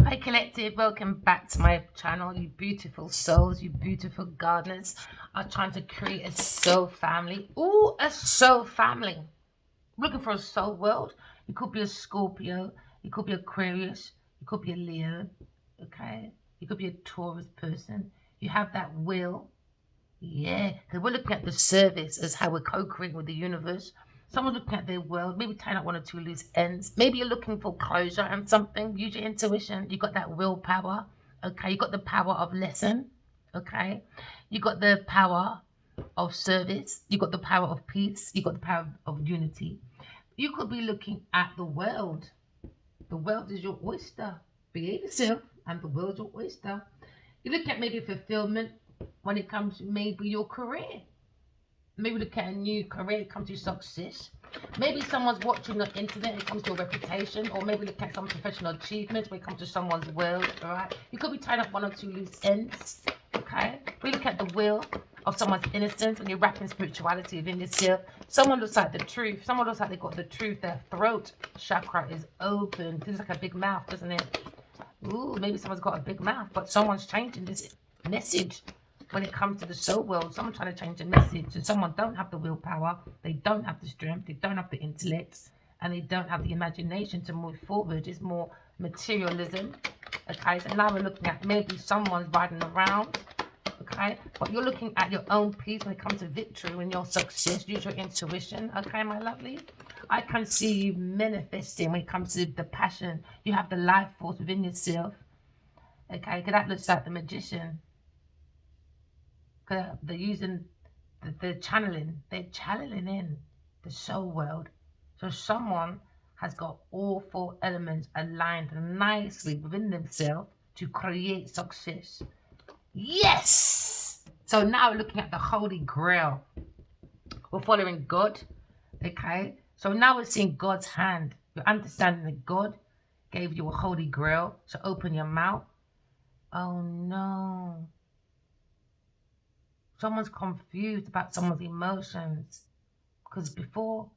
Hi Collective, welcome back to my channel, you beautiful souls, you beautiful gardeners are trying to create a soul family. Ooh, a soul family. Looking for a soul world. You could be a Scorpio, you could be Aquarius, you could be a Leo, okay? You could be a Taurus person. You have that will. Yeah, because we're looking at the service as how we're co-creating with the universe. Someone's looking at their world, maybe tying up one or two loose ends. Maybe you're looking for closure and something. Use your intuition. You got that willpower. Okay, you got the power of lesson. Okay, you got the power of service. You got the power of peace. You got the power of unity. You could be looking at the world. The world is your oyster. Behave yourself, and the world's your oyster. You look at maybe fulfillment when it comes to maybe your career. Maybe look at a new career, it comes to success. Maybe someone's watching the internet, it comes to your reputation, or maybe look at some professional achievements when it comes to someone's world, all right? You could be tying up one or two loose ends, okay? We look at the will of someone's innocence and you're wrapping spirituality within yourself. Someone looks like the truth. Someone looks like they've got the truth. Their throat chakra is open. It's like a big mouth, doesn't it? Ooh, maybe someone's got a big mouth, but someone's changing this message when it comes to the soul world. Someone trying to change the message, and someone don't have the willpower, they don't have the strength, they don't have the intellect, and they don't have the imagination to move forward. It's more materialism. Okay, so now we're looking at maybe someone's riding around. Okay, but you're looking at your own peace when it comes to victory, when your success. Use your intuition. Okay, my lovely. I can see you manifesting when it comes to the passion. You have the life force within yourself. Okay, because that looks like the magician. They're using they're channeling in the soul world. So someone has got all four elements aligned nicely within themselves to create success. Yes. So now we're looking at the Holy Grail. We're following God. Okay. So now we're seeing God's hand. You're understanding that God gave you a Holy Grail. So open your mouth. Oh no. Someone's confused about someone's emotions. Because before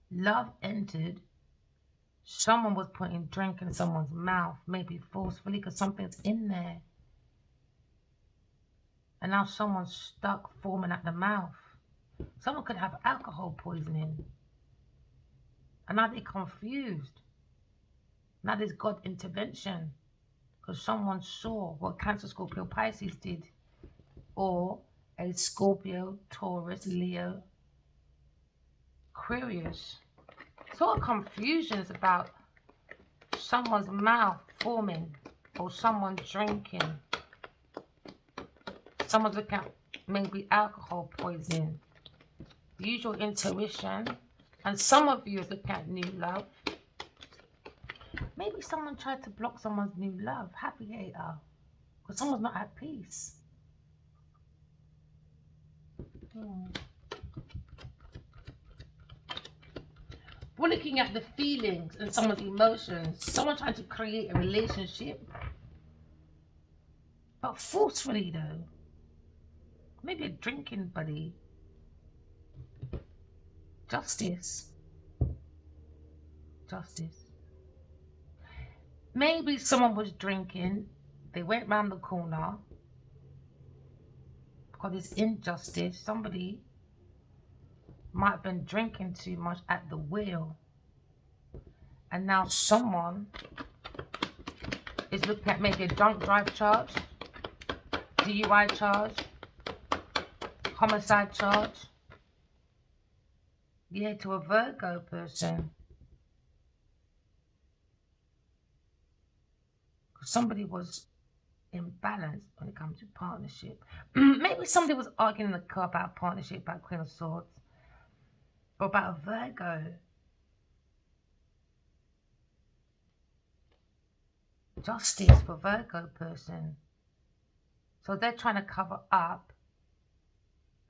love entered, someone was putting drink in someone's mouth, maybe forcefully, because something's in there. And now someone's stuck foaming at the mouth. Someone could have alcohol poisoning. And now they're confused. Now there's God intervention. Because someone saw what Cancer, Scorpio, Pisces did. Or a Scorpio, Taurus, Leo, Aquarius. Sort of confusions about someone's mouth forming or someone drinking. Someone's looking at maybe alcohol poisoning. Use your intuition. And some of you are looking at new love. Maybe someone tried to block someone's new love. Happy hater. Because someone's not at peace. We're looking at the feelings and someone's emotions. Someone trying to create a relationship. But forcefully though. Maybe a drinking buddy. Justice. Justice. Maybe someone was drinking. They went round the corner. Because it's injustice. Somebody might have been drinking too much at the wheel. And now someone is looking at maybe a drunk drive charge, DUI charge, homicide charge. Yeah, to a Virgo person. Somebody was imbalanced when it comes to partnership. Maybe somebody was arguing in the car about partnership, about Queen of Swords, or about a Virgo. Justice for Virgo person. So they're trying to cover up.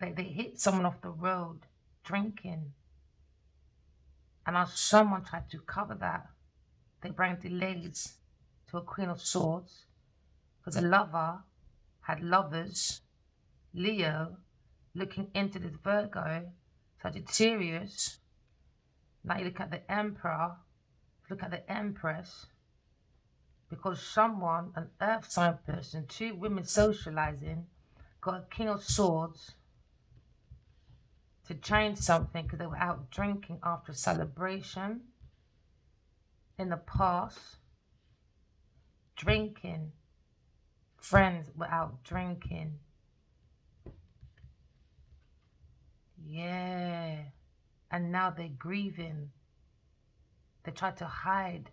They hit someone off the road drinking. And now someone tried to cover that. They bring delays to a Queen of Swords because a lover had lovers, Leo, looking into this Virgo, Sagittarius. Now you look at the Emperor, look at the Empress, because someone, an earth sign person, two women socializing, got a king of swords to change something because they were out drinking after a celebration in the past. Drinking. Friends were out drinking. Yeah. And now they're grieving. They tried to hide.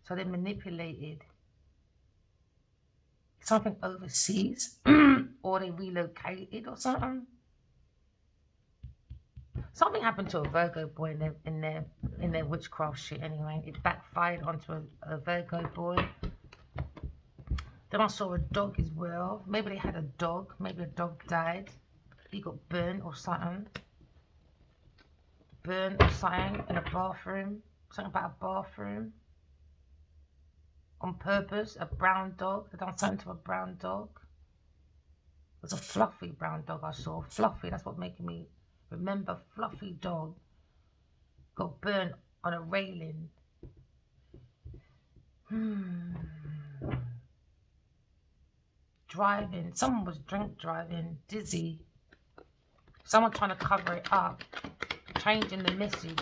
So they manipulated something overseas or they relocated or something. Something happened to a Virgo boy in their witchcraft shit anyway. It backfired onto a Virgo boy. Then I saw a dog as well. Maybe they had a dog. Maybe a dog died. He got burnt or something. Burnt or something in a bathroom. Something about a bathroom. On purpose. A brown dog. They done something to a brown dog. It was a fluffy brown dog I saw. Fluffy. That's what making me remember. Fluffy dog. Got burnt on a railing. Driving. Someone was drink driving. Dizzy. Someone trying to cover it up. Changing the message.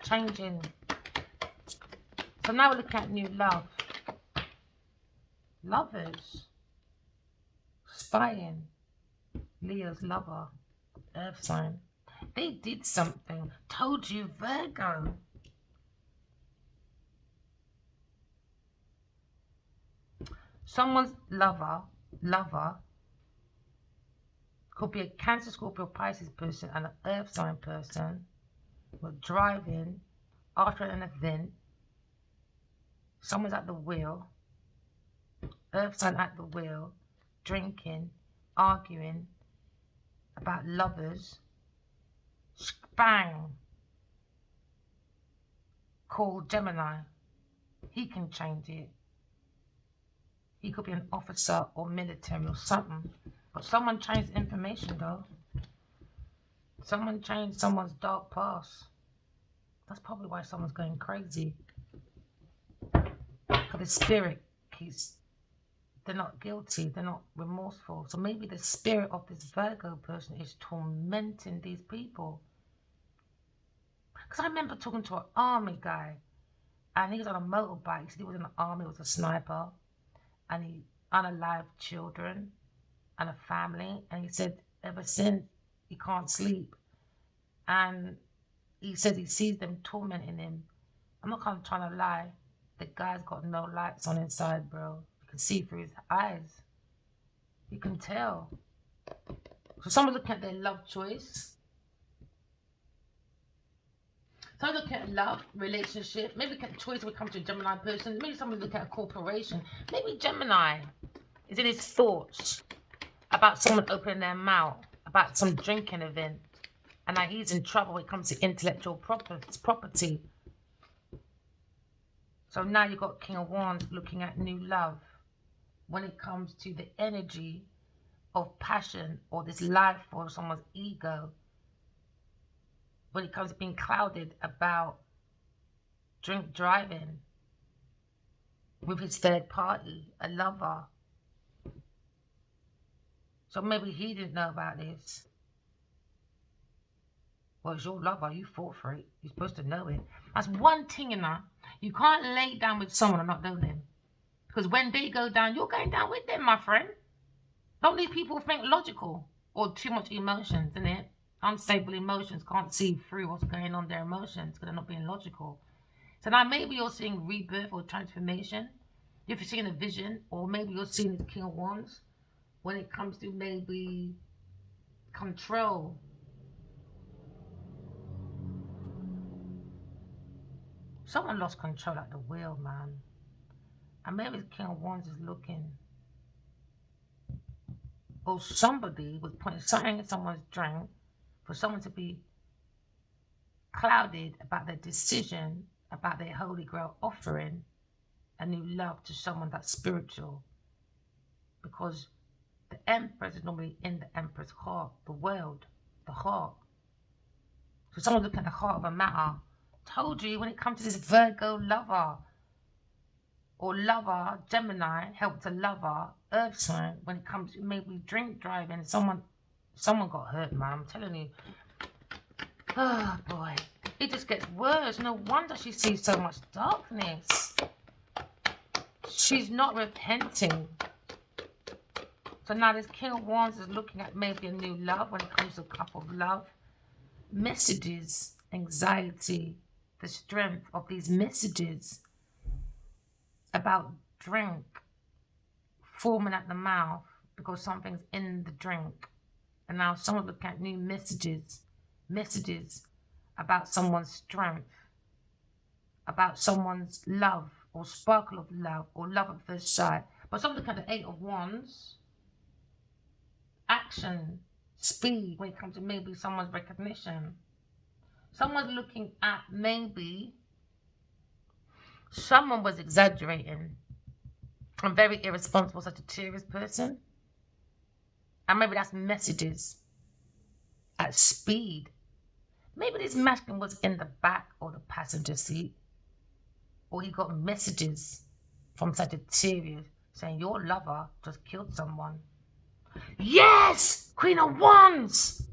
Changing. So now we're looking at new love. Lovers. Spying. Leo's lover. Earth sign. They did something. Told you, Virgo. Someone's lover could be a Cancer, Scorpio, Pisces person and an Earth sign person. Were driving after an event. Someone's at the wheel. Earth sign at the wheel. Drinking. Arguing about lovers. Bang. Call Gemini. He can change it. He could be an officer or military or something. But someone changed information though. Someone changed someone's dark past. That's probably why someone's going crazy. Because the spirit keeps, they're not guilty, they're not remorseful. So maybe the spirit of this Virgo person is tormenting these people. Because I remember talking to an army guy and he was on a motorbike. He said he was in the army, he was a sniper. And he unalived children and a family. And he said ever since he can't sleep. And he says he sees them tormenting him. I'm not kind of trying to lie. The guy's got no lights on inside, bro. You can see through his eyes. You can tell. So someone looking at their love choice. Someone looking at love, relationship. Maybe look at choice when it comes to a Gemini person. Maybe someone looking at a corporation. Maybe Gemini is in his thoughts about someone opening their mouth, about some drinking event. And now he's in trouble when it comes to intellectual property. So now you've got King of Wands looking at new love when it comes to the energy of passion or this life or someone's ego. When it comes to being clouded about drink driving with his third party, a lover. So maybe he didn't know about this. Well, it's your lover, you fought for it. You're supposed to know it. That's one thing, you know. You can't lay down with someone and not know them. Because when they go down, you're going down with them, my friend. Don't these people think logical or too much emotions, innit? Unstable emotions, can't see through what's going on their emotions because they're not being logical. So now maybe you're seeing rebirth or transformation. If you're seeing a vision, or maybe you're seeing the King of Wands when it comes to maybe control. Someone lost control at the wheel, man. And maybe the King of Wands is looking. Or somebody was putting something in someone's drink for someone to be clouded about their decision, about their Holy Grail offering a new love to someone that's spiritual. Because the Empress is normally in the Empress heart, the world, the heart. So someone looking at the heart of a matter. Told you when it comes to this Virgo lover. or lover, Gemini, helped a lover, earth sign, when it comes to maybe drink driving. Someone got hurt, man. I'm telling you. Oh boy. It just gets worse. No wonder she sees so much darkness. She's not repenting. So now this King of Wands is looking at maybe a new love when it comes to a couple of love. Messages, anxiety, the strength of these messages about drink forming at the mouth because something's in the drink. And now someone's looking at new messages about someone's strength, about someone's love or sparkle of love or love at first sight. But someone's looking at the Eight of Wands, action, speed when it comes to maybe someone's recognition. Someone's looking at maybe someone was exaggerating. A very irresponsible Sagittarius person. And maybe that's messages at speed. Maybe this masculine was in the back or the passenger seat. Or he got messages from Sagittarius saying your lover just killed someone. Yes! Queen of Wands!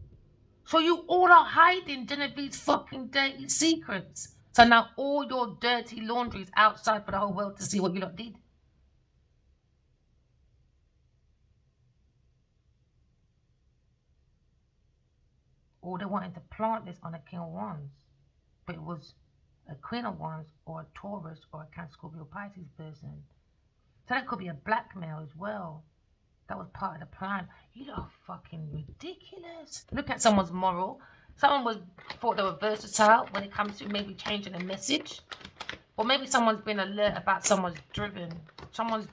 So you all are hiding Genevieve's fucking dirty secrets. So now all your dirty laundry is outside for the whole world to see what you lot did. Or they wanted to plant this on a King of Wands. But it was a Queen of Wands or a Taurus or a Cancer, Scorpio, Pisces person. So that could be a blackmail as well. That was part of the plan. You lot are fucking ridiculous. Look at someone's moral. Someone thought they were versatile when it comes to maybe changing a message. Or maybe someone's been alert about someone's driven. Someone's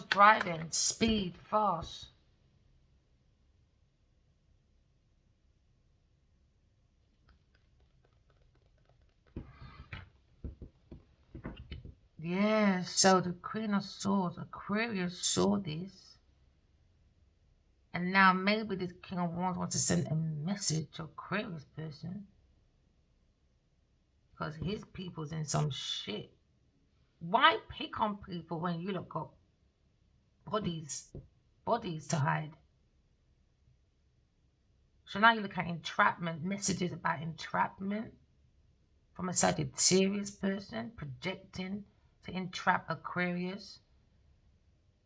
driving. Speed, fast. Yeah, so the Queen of Swords, Aquarius saw this. And now maybe this King of Wands wants to send a message to Aquarius person. Because his people's in some shit. Why pick on people when you look got bodies to hide? So now you look at entrapment, messages about entrapment from a Sagittarius person projecting to entrap Aquarius.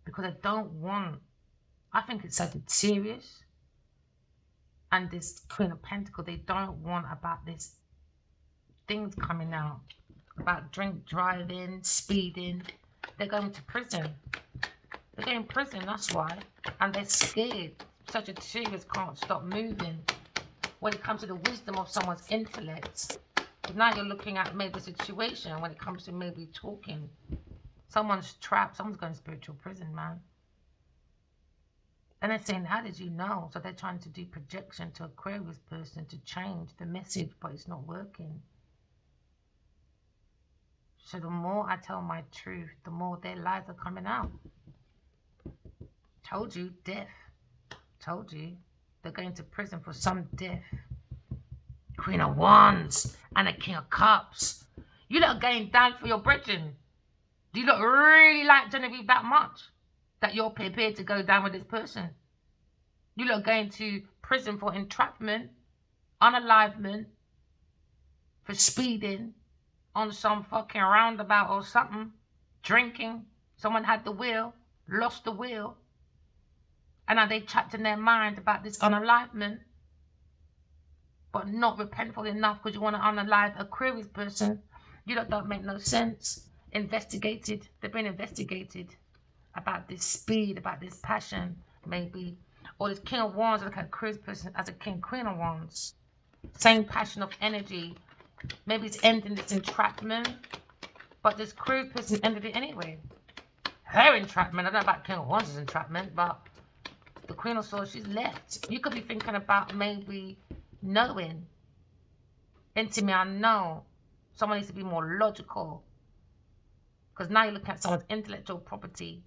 Because I think it's Sagittarius and this Queen of Pentacles, they don't want about this things coming out about drink driving, speeding. They're going to prison. They're going to prison, that's why. And they're scared. Sagittarius can't stop moving when it comes to the wisdom of someone's intellect. But now you're looking at maybe a situation when it comes to maybe talking. Someone's trapped. Someone's going to spiritual prison, man. And they're saying, how did you know? So they're trying to do projection to Aquarius person to change the message, but it's not working. So the more I tell my truth, the more their lies are coming out. Told you, death. Told you. They're going to prison for some death. Queen of Wands and a King of Cups. You lot are going down for your brethren. Do you lot really like Genevieve that much? That you're prepared to go down with this person? You lot are going to prison for entrapment, unalivement, for speeding on some fucking roundabout or something, drinking. Someone had the wheel, lost the wheel, and now they trapped in their mind about this unalivement, but not repentful enough because you want to unalive Aquarius person. You lot don't make no sense. Investigated. They've been investigated about this speed, about this passion, maybe. Or this King of Wands, look at Aquarius person as a Queen of Wands. Same passion of energy. Maybe it's ending this entrapment, but this Aquarius person ended it anyway. Her entrapment, I don't know about King of Wands' entrapment, but the Queen of Swords, she's left. You could be thinking about maybe knowing. Intimately, I know. Someone needs to be more logical. Because now you're looking at someone's intellectual property.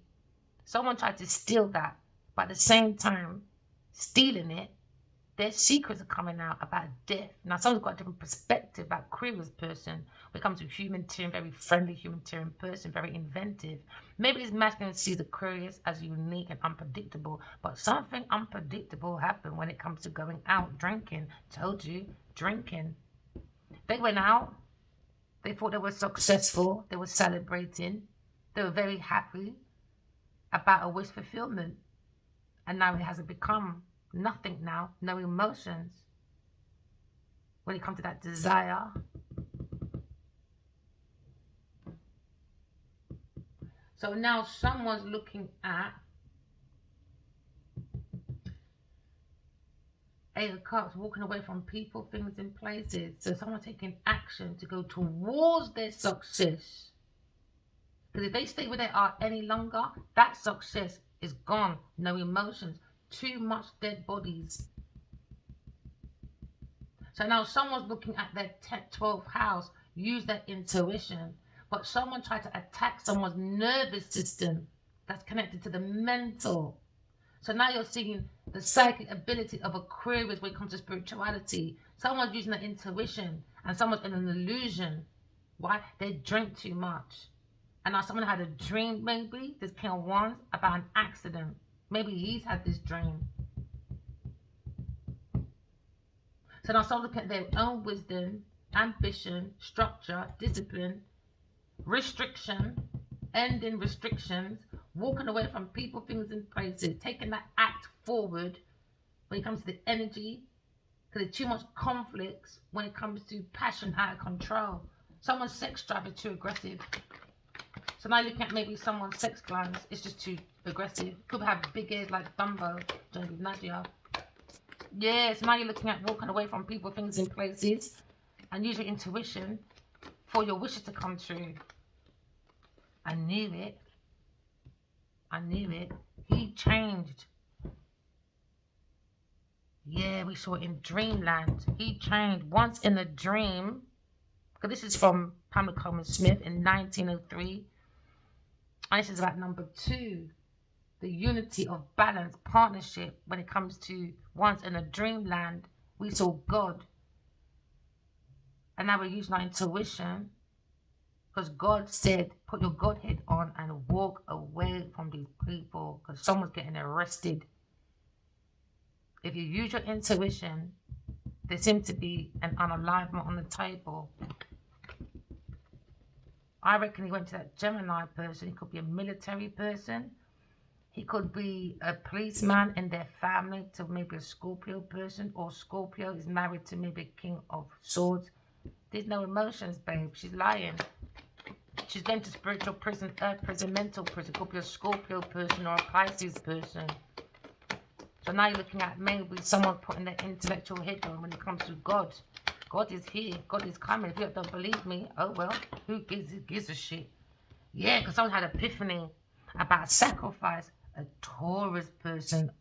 Someone tried to steal that, but at the same time, stealing it Their secrets are coming out about death. Now, someone's got a different perspective about Aquarius person. When it comes to humanitarian, very friendly humanitarian person, very inventive. Maybe this masculine sees Aquarius as unique and unpredictable, but something unpredictable happened when it comes to going out drinking. Told you, drinking. They went out. They thought they were successful. They were celebrating. They were very happy about a wish fulfillment. And now it has become nothing now, no emotions. When it comes to that desire. So now someone's looking at Eight of Cups, walking away from people, things, and places. So someone taking action to go towards their success. Because if they stay where they are any longer, that success is gone. No emotions. Too much dead bodies. So now someone's looking at their 10th, 12th house, use their intuition. But someone tried to attack someone's nervous system that's connected to the mental. So now you're seeing the psychic ability of Aquarius when it comes to spirituality. Someone's using their intuition and someone's in an illusion. Why? They drink too much. And now someone had a dream, maybe, this King of Wands, about an accident. Maybe he's had this dream. So now someone's looking at their own wisdom, ambition, structure, discipline, restriction, ending restrictions, walking away from people, things, and places, taking that act forward when it comes to the energy, because there's too much conflicts when it comes to passion out of control. Someone's sex drive is too aggressive. So now looking at maybe someone's sex glands, it's just too aggressive. Could have big ears like Dumbo, Johnny Nadia. Yeah, so now you're looking at walking away from people, things, and places, and use your intuition for your wishes to come true. I knew it. I knew it. He changed. Yeah, we saw it in Dreamland. He changed once in a dream. Because this is from Pamela Coleman Smith in 1903. And this is about number 2. The unity of balance, partnership when it comes to once in a dreamland. We saw God. And now we're using our intuition. Because God said, put your Godhead on and walk away from these people. Because someone's getting arrested. If you use your intuition, there seems to be an unalignment on the table. I reckon he went to that Gemini person. He could be a military person. He could be a policeman in their family to maybe a Scorpio person. Or Scorpio is married to maybe a King of Swords. There's no emotions, babe. She's lying. She's going to spiritual prison, earth prison, mental prison. Could be a Scorpio person or a Pisces person. So now you're looking at maybe someone putting their intellectual head on when it comes to God. God is here. God is coming. If you don't believe me, oh well, who gives a shit? Yeah, because someone had an epiphany about sacrifice. A Taurus person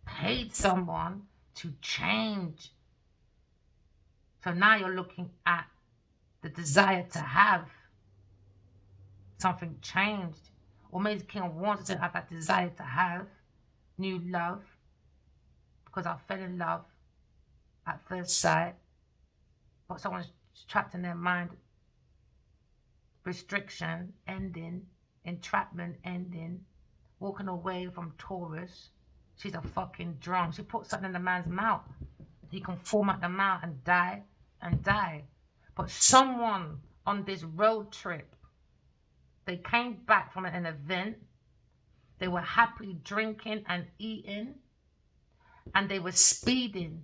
paid someone to change. So now you're looking at the desire to have something changed. Or maybe the King of Wands doesn't have that desire to have new love. Because I fell in love at first sight. But someone's trapped in their mind. Restriction ending. Entrapment ending. Walking away from Taurus. She's a fucking drunk. She put something in the man's mouth. He can fall out the mouth and die. But someone on this road trip, they came back from an event. They were happily drinking and eating. And they were speeding.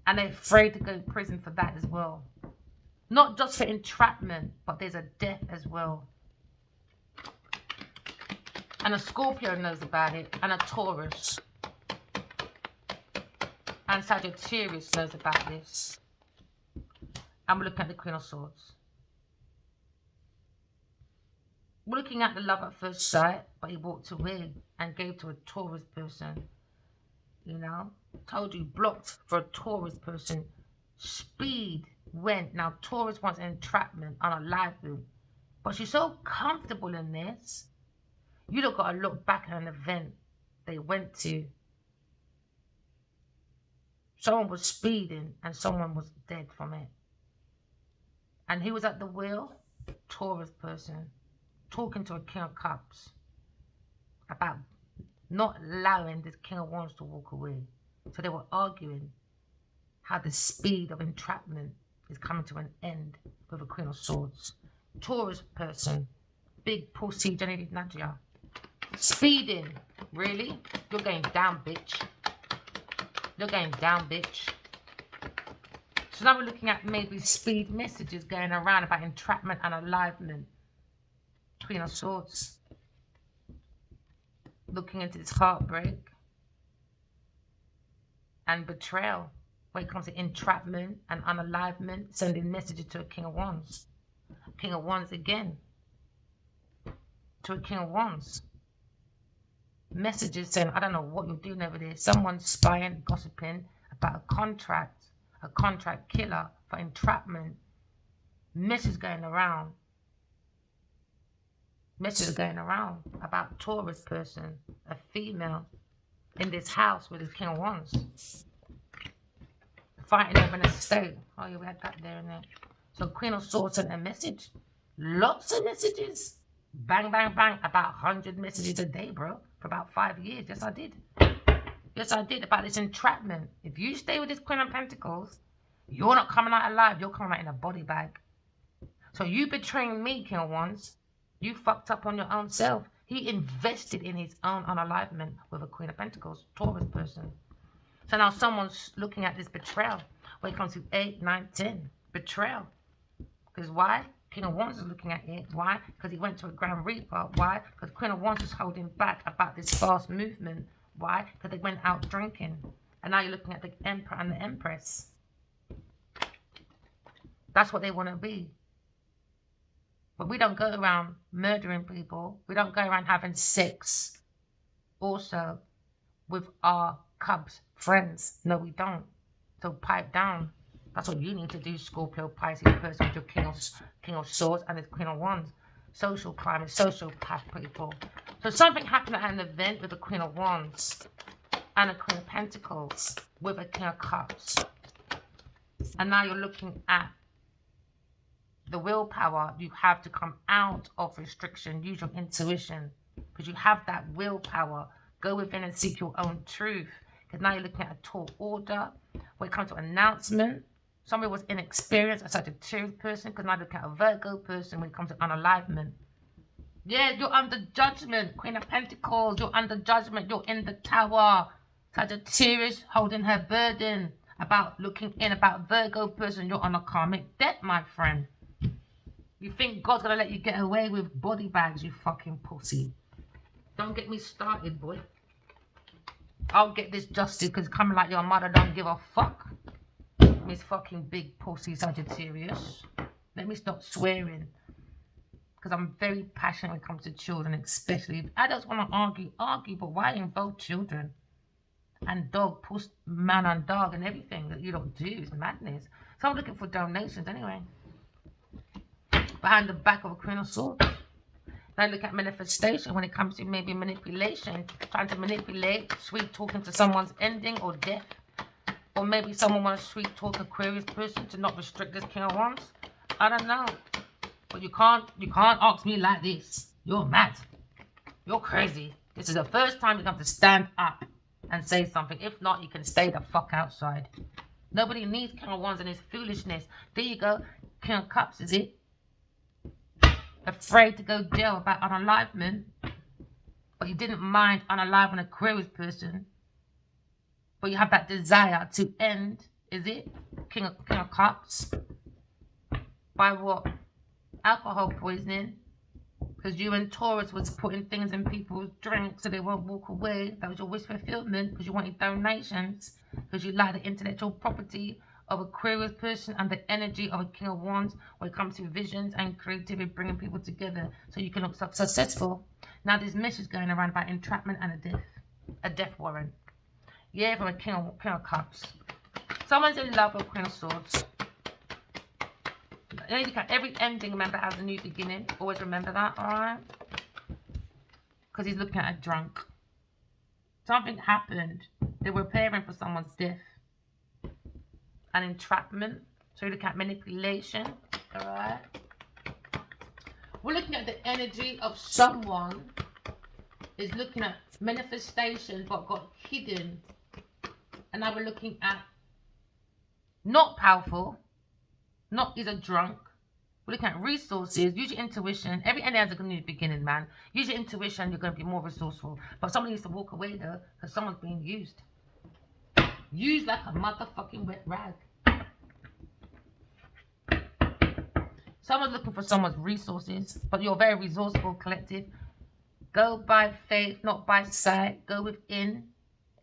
And they're afraid to go to prison for that as well. Not just for entrapment, but there's a death as well. And a Scorpio knows about it. And a Taurus. And Sagittarius knows about this. And we're looking at the Queen of Swords. We're looking at the love at first sight, but he walked away and gave to a Taurus person. You know, told you, blocked for a Taurus person. Speed went. Now, Taurus wants entrapment on a live room. But she's so comfortable in this. You don't got to look back at an event they went to Someone was speeding and someone was dead from it. And he was at the wheel, Taurus person, talking to a King of Cups about not allowing this King of Wands to walk away. So they were arguing how the speed of entrapment is coming to an end with a Queen of Swords. Taurus person, big pussy Jenny Nadia. Speeding, really? You're going down, bitch. You're going down, bitch. So now we're looking at maybe speed messages going around about entrapment and alignment. Queen of Swords. Looking into this heartbreak and betrayal when it comes to entrapment and unalignment, sending messages to a King of Wands. King of Wands again. To a King of Wands. Messages saying, I don't know what you're doing over there. Someone's spying, gossiping about a contract killer for entrapment. Messages going around. Messages going around about Taurus person, a female in this house with his King of Wands. Fighting over an estate. Oh yeah, we had that there and there. So Queen of Swords sent a message. Lots of messages. Bang, bang, bang. About 100 messages a day, bro. For about 5 years. Yes, I did. Yes, I did. About this entrapment. If you stay with this Queen of Pentacles, you're not coming out alive. You're coming out in a body bag. So you betraying me, King of Wands. You fucked up on your own self. He invested in his own unalignment with a Queen of Pentacles, Taurus person. So now someone's looking at this betrayal when it comes to 8, 9, 10. Betrayal. Because why? King of Wands is looking at it. Why? Because he went to a Grand Reaper. Why? Because Queen of Wands is holding back about this fast movement. Why? Because they went out drinking. And now you're looking at the Emperor and the Empress. That's what they want to be. But we don't go around murdering people. We don't go around having sex also with our Cubs friends. No, we don't. So pipe down. That's what you need to do, Scorpio, Pisces person with your King of Swords and his Queen of Wands. Social climate, social path people. So something happened at an event with the Queen of Wands and a Queen of Pentacles with a King of Cups. And now you're looking at the willpower. You have to come out of restriction. Use your intuition. Because you have that willpower. Go within and seek your own truth. Because now you're looking at a tall order. When it comes to announcement, somebody was inexperienced, a Sagittarius person. Because now you look at a Virgo person when it comes to unalignment. Yeah, you're under judgment. Queen of Pentacles, you're under judgment. You're in the tower. Sagittarius holding her burden about looking in about Virgo person. You're on a karmic debt, my friend. You think God's going to let you get away with body bags, you fucking pussy. Don't get me started, boy. I'll get this justice because coming like your mother don't give a fuck. Miss fucking big pussy Sagittarius. Let me stop swearing. Because I'm very passionate when it comes to children, especially. If adults want to argue, but why involve children? And dog, puss, man and dog and everything that you don't do is madness. So I'm looking for donations anyway. Behind the back of a Queen of Swords. Now look at manifestation when it comes to maybe manipulation. Trying to manipulate, sweet talking to someone's ending or death. Or maybe someone wants to sweet talk Aquarius person to not restrict this King of Wands. I don't know. But you can't ask me like this. You're mad. You're crazy. This is the first time you have to stand up and say something. If not, you can stay the fuck outside. Nobody needs King of Wands and his foolishness. There you go. King of Cups, is it? Afraid to go jail about unalignment. But you didn't mind unaliving a Aquarius person. But you have that desire to end, is it? King of Cups. By what? Alcohol poisoning. Because you and Taurus was putting things in people's drinks so they won't walk away. That was your wish fulfillment because you wanted donations. Because you like the intellectual property of Aquarius person and the energy of a King of Wands when it comes to visions and creativity, bringing people together so you can look successful. Now there's messages going around about entrapment and a death warrant. Yeah, from a King of Cups. Someone's in love with Queen of Swords. Every ending, remember, has a new beginning. Always remember that, alright? Because he's looking at a drunk. Something happened. They were preparing for someone's death. and entrapment. So we look at manipulation. All right. We're looking at the energy of someone is looking at manifestation but got hidden. And now we're looking at not powerful, not either drunk. We're looking at resources. Use your intuition. Every end has a new beginning, man. Use your intuition, you're going to be more resourceful. But someone needs to walk away though, because someone's being used. Used like a motherfucking wet rag. Someone's looking for someone's resources, but you're very resourceful, collective. Go by faith, not by sight. Go within.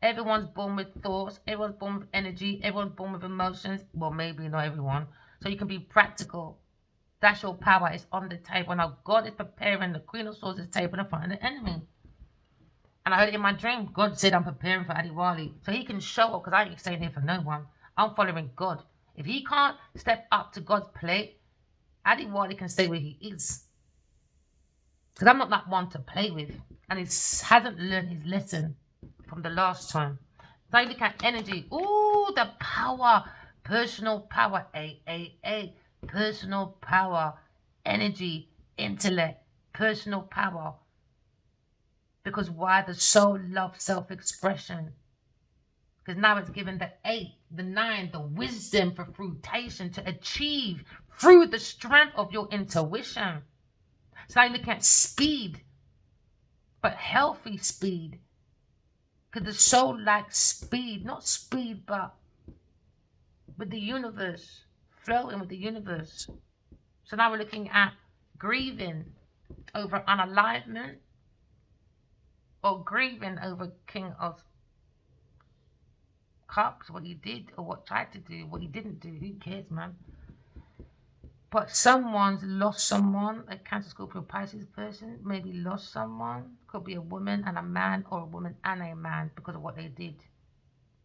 Everyone's born with thoughts. Everyone's born with energy. Everyone's born with emotions. Well, maybe not everyone. So you can be practical. That's your power. It's on the table. Now God is preparing the Queen of Swords' table in front of the enemy. And I heard it in my dream. God said I'm preparing for Adiwali. So he can show up, because I ain't staying here for no one. I'm following God. If he can't step up to God's plate, Adiwali can stay where he is. Because I'm not that one to play with. And he hasn't learned his lesson from the last time. So you look at energy. Ooh, the power. Personal power. Personal power. Energy. Intellect. Personal power. Because why? The soul loves self-expression. Because now it's given the 8, the 9, the wisdom for fruition to achieve through the strength of your intuition. So I look at speed, but healthy speed. Because the soul likes speed, not speed, but with the universe, flowing with the universe. So now we're looking at grieving over unalignment, or grieving over King of Cups, what he did or what tried to do, what he didn't do. Who cares, man? But someone's lost someone, a Cancer, Scorpio, Pisces person, maybe lost someone. Could be a woman and a man, or a woman and a man, because of what they did.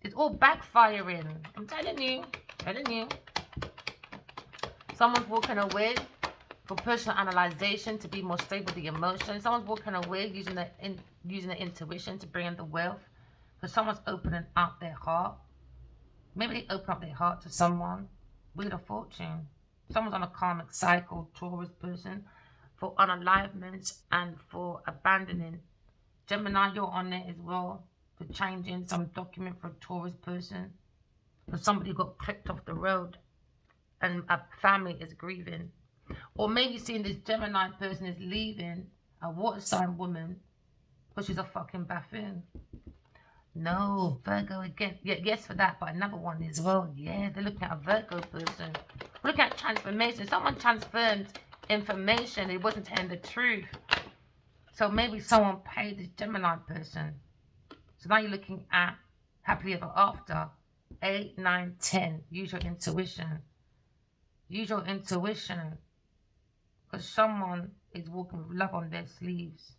It's all backfiring. I'm telling you. Someone's walking away for personal analyzation to be more stable with the emotions. Someone's walking away using the intuition to bring in the wealth. Because someone's opening up their heart. Maybe they open up their heart to someone. Wheel of Fortune. Someone's on a karmic cycle, Taurus person, for unalignment and for abandoning. Gemini, you're on it as well, for changing some document for a Taurus person. For somebody who got clipped off the road and a family is grieving. Or maybe seeing this Gemini person is leaving a water sign woman because she's a fucking buffoon. No, Virgo again. Yeah, yes for that, but another one as well. Yeah, they're looking at a Virgo person. We're looking at transformation. Someone transferred information. It wasn't telling the truth. So maybe someone paid this Gemini person. So now you're looking at happily ever after. 8, 9, 10. Use your intuition. Use your intuition. Because someone is walking with love on their sleeves.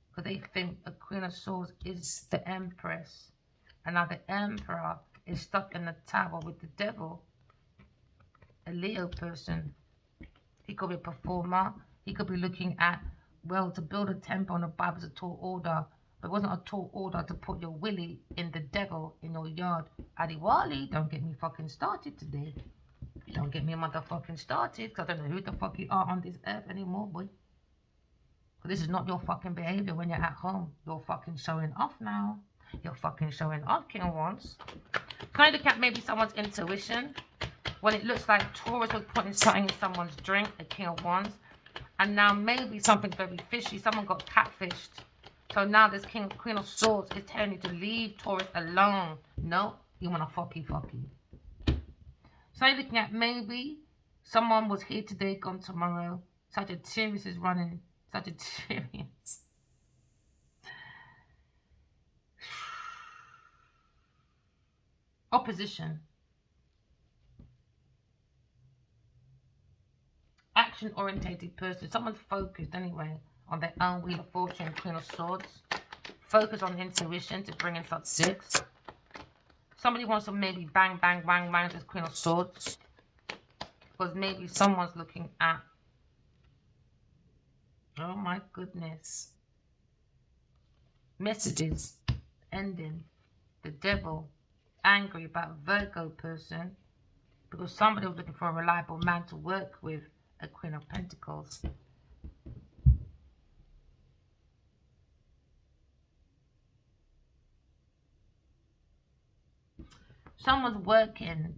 Because they think a Queen of Swords is the Empress. And now the Emperor is stuck in the tower with the devil. A Leo person. He could be a performer. He could be looking at, well, to build a temple in the Bible is a tall order. But it wasn't a tall order to put your willy in the devil in your yard. Adiwali, don't get me fucking started today. Don't get me motherfucking started. Because I don't know who the fuck you are on this earth anymore, boy. This is not your fucking behavior when you're at home. You're fucking showing off now. You're fucking showing off, King of Wands. Can I look at maybe someone's intuition? When it looks like Taurus was putting something in someone's drink, a King of Wands. And now maybe something's very fishy. Someone got catfished. So now this Queen of Swords is telling you to leave Taurus alone. No, you want to fucky. So you're looking at maybe someone was here today, gone tomorrow. Sagittarius is running. Sagittarius. Opposition. Action-orientated person. Someone's focused anyway on their own Wheel of Fortune, Queen of Swords. Focus on intuition to bring in success. Somebody wants to maybe bang this Queen of Swords. Because maybe someone's looking at, oh my goodness, messages ending, the devil, angry about Virgo person because somebody was looking for a reliable man to work with, a Queen of Pentacles. Someone's working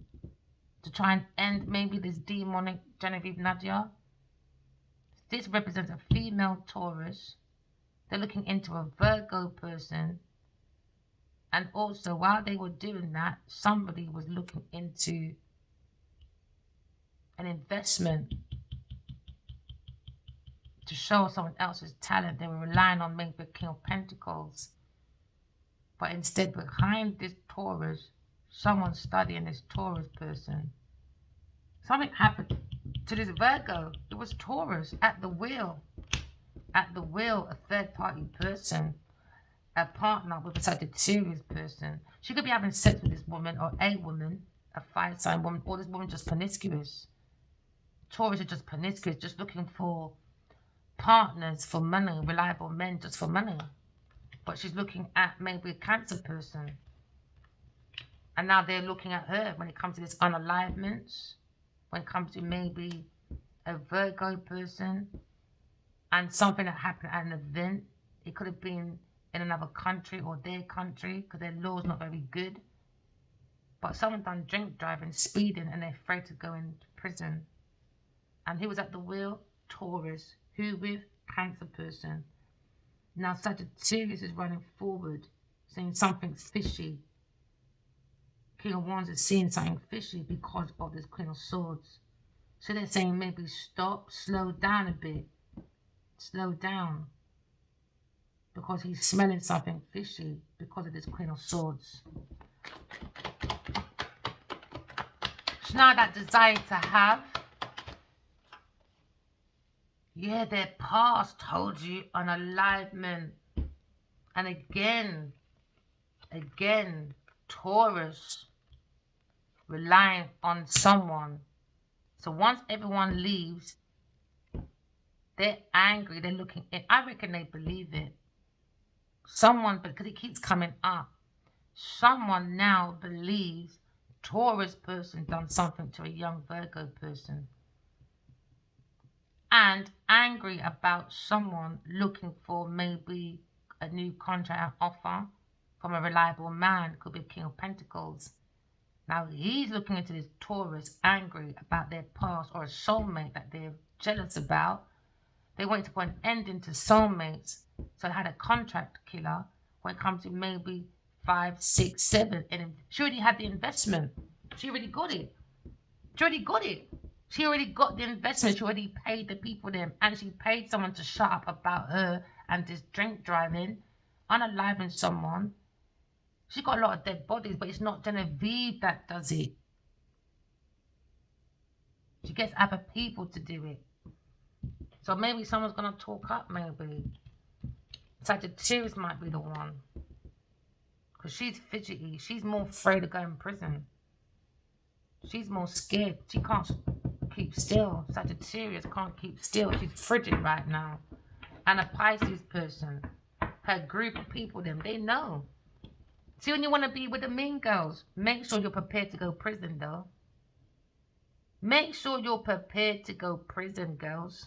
to try and end maybe this demonic Genevieve Nadia. This represents a female Taurus. They're looking into a Virgo person. And also, while they were doing that, somebody was looking into an investment to show someone else's talent. They were relying on maybe the King of Pentacles. But instead, behind this Taurus, someone's studying this Taurus person. Something happened to this Virgo. It was Taurus at the wheel. At the wheel, a third-party person, a partner with a Sagittarius person. She could be having sex with this woman or a woman, a fire-sign woman, or this woman just promiscuous. Taurus are just promiscuous, just looking for partners for money, reliable men just for money. But she's looking at maybe a Cancer person. And now they're looking at her when it comes to this unalignments, when it comes to maybe a Virgo person and something that happened at an event. It could have been in another country or their country because their law's not very good. But someone done drink driving, speeding, and they're afraid to go into prison. And who was at the wheel? Taurus. Who with? Cancer person. Now Sagittarius is running forward, saying something's fishy. King of Wands is seeing something fishy because of this Queen of Swords. So they're saying maybe stop, slow down a bit. Slow down. Because he's smelling something fishy because of this Queen of Swords. So now that desire to have, yeah, their past told you an alignment. And again, Taurus relying on someone. So once everyone leaves, they're angry, they're looking in. I reckon they believe it. Someone, because it keeps coming up, someone now believes Taurus person done something to a young Virgo person. And angry about someone looking for maybe a new contract offer from a reliable man, could be King of Pentacles. Now he's looking into this Taurus, angry about their past or a soulmate that they're jealous about. They wanted to put an ending to soulmates, so they had a contract killer when it comes to maybe 5, 6, 7. And she already had the investment. She already got it. She already got it. She already got the investment. She already paid the people them. And she paid someone to shut up about her and this drink driving, unaliving someone. She got a lot of dead bodies, but it's not Genevieve that does it. She gets other people to do it. So maybe someone's going to talk up, maybe. Sagittarius might be the one. Because she's fidgety. She's more afraid of going to prison. She's more scared. She can't keep still. Sagittarius can't keep still. She's frigid right now. And a Pisces person, her group of people, them, they know. See, when you want to be with the mean girls, make sure you're prepared to go prison, though. Make sure you're prepared to go prison, girls.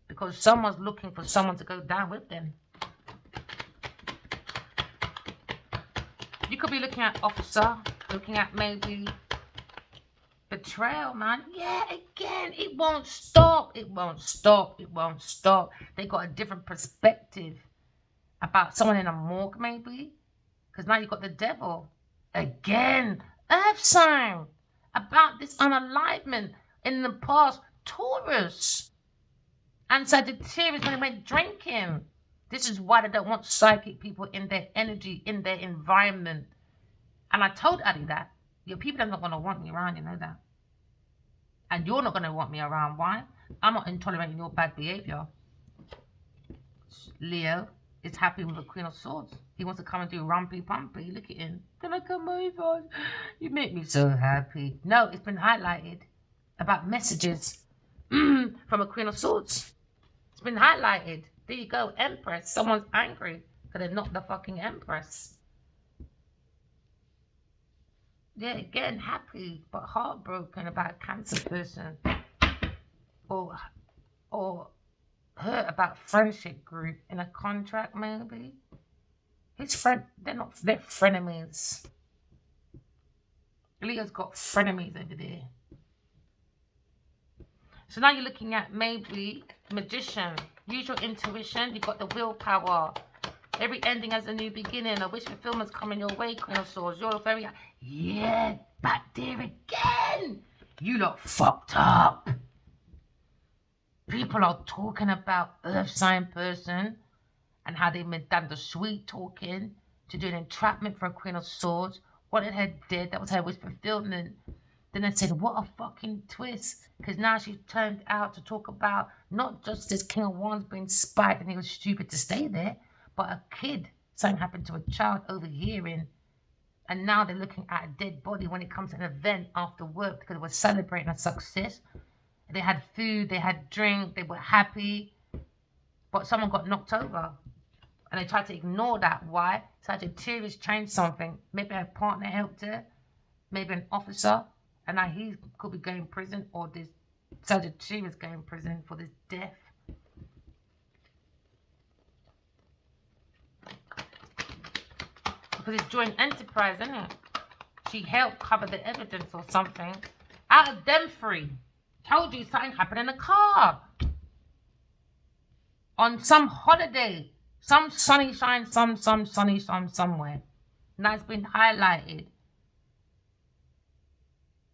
Because someone's looking for someone to go down with them. You could be looking at officer, looking at maybe betrayal, man. Yeah, again, it won't stop. It won't stop. It won't stop. They got a different perspective about someone in a morgue, maybe. Because now you've got the devil. Again, earth sign. About this unalignment in the past. Taurus. And Sagittarius when they went drinking. This is why they don't want psychic people in their energy, in their environment. And I told Addy that. Your people are not going to want me around, you know that. And you're not going to want me around. Why? I'm not tolerating your bad behavior. Leo is happy with the Queen of Swords. He wants to come and do rumpy pumpy. Look at him. Can I come over? You make me so happy. No, it's been highlighted about messages from a Queen of Swords. It's been highlighted. There you go, Empress. Someone's angry because they're not the fucking Empress. Yeah, again, happy but heartbroken about a cancer person, or or hurt about friendship group in a contract maybe. His friend, they're frenemies. Leo's got frenemies over there. So now you're looking at maybe magician. Use your intuition. You've got the willpower. Every ending has a new beginning. A wish fulfillment's coming your way, Queen of Swords. You're very... Yeah, back there again. You lot fucked up. People are talking about earth sign person and how they done the sweet talking to do an entrapment for a Queen of Swords. What it had did, that was her wish fulfillment. Then I said, what a fucking twist. Because now she turned out to talk about not just this King of Wands being spiked and he was stupid to stay there, but a kid. Something happened to a child overhearing. And now they're looking at a dead body when it comes to an event after work because they were celebrating a success. They had food, they had drink, they were happy. But someone got knocked over. And they tried to ignore that. Why? Sagittarius changed something. Maybe her partner helped her. Maybe an officer. And now he could be going to prison, or this Sagittarius going to prison for this death. Because it's joint enterprise, isn't it? She helped cover the evidence or something. Out of them three. Told you something happened in the car. On some holiday. Some sunshine, some sunshine somewhere. Now it's been highlighted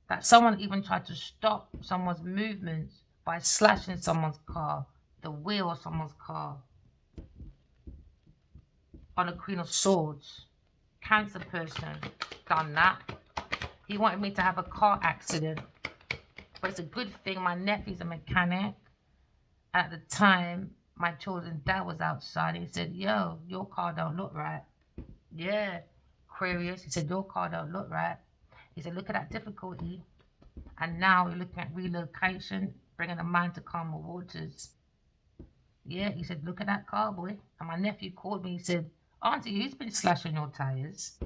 that someone even tried to stop someone's movements by slashing someone's car, the wheel of someone's car. On a Queen of Swords. Cancer person done that. He wanted me to have a car accident. But it's a good thing my nephew's a mechanic. At the time, my children's dad was outside. He said, yo, your car don't look right. Yeah, Aquarius. He said, your car don't look right. He said, look at that difficulty. And now we're looking at relocation, bringing the mind to calmer waters. Yeah, he said, look at that car, boy. And my nephew called me. He said, Auntie, who's been slashing your tires?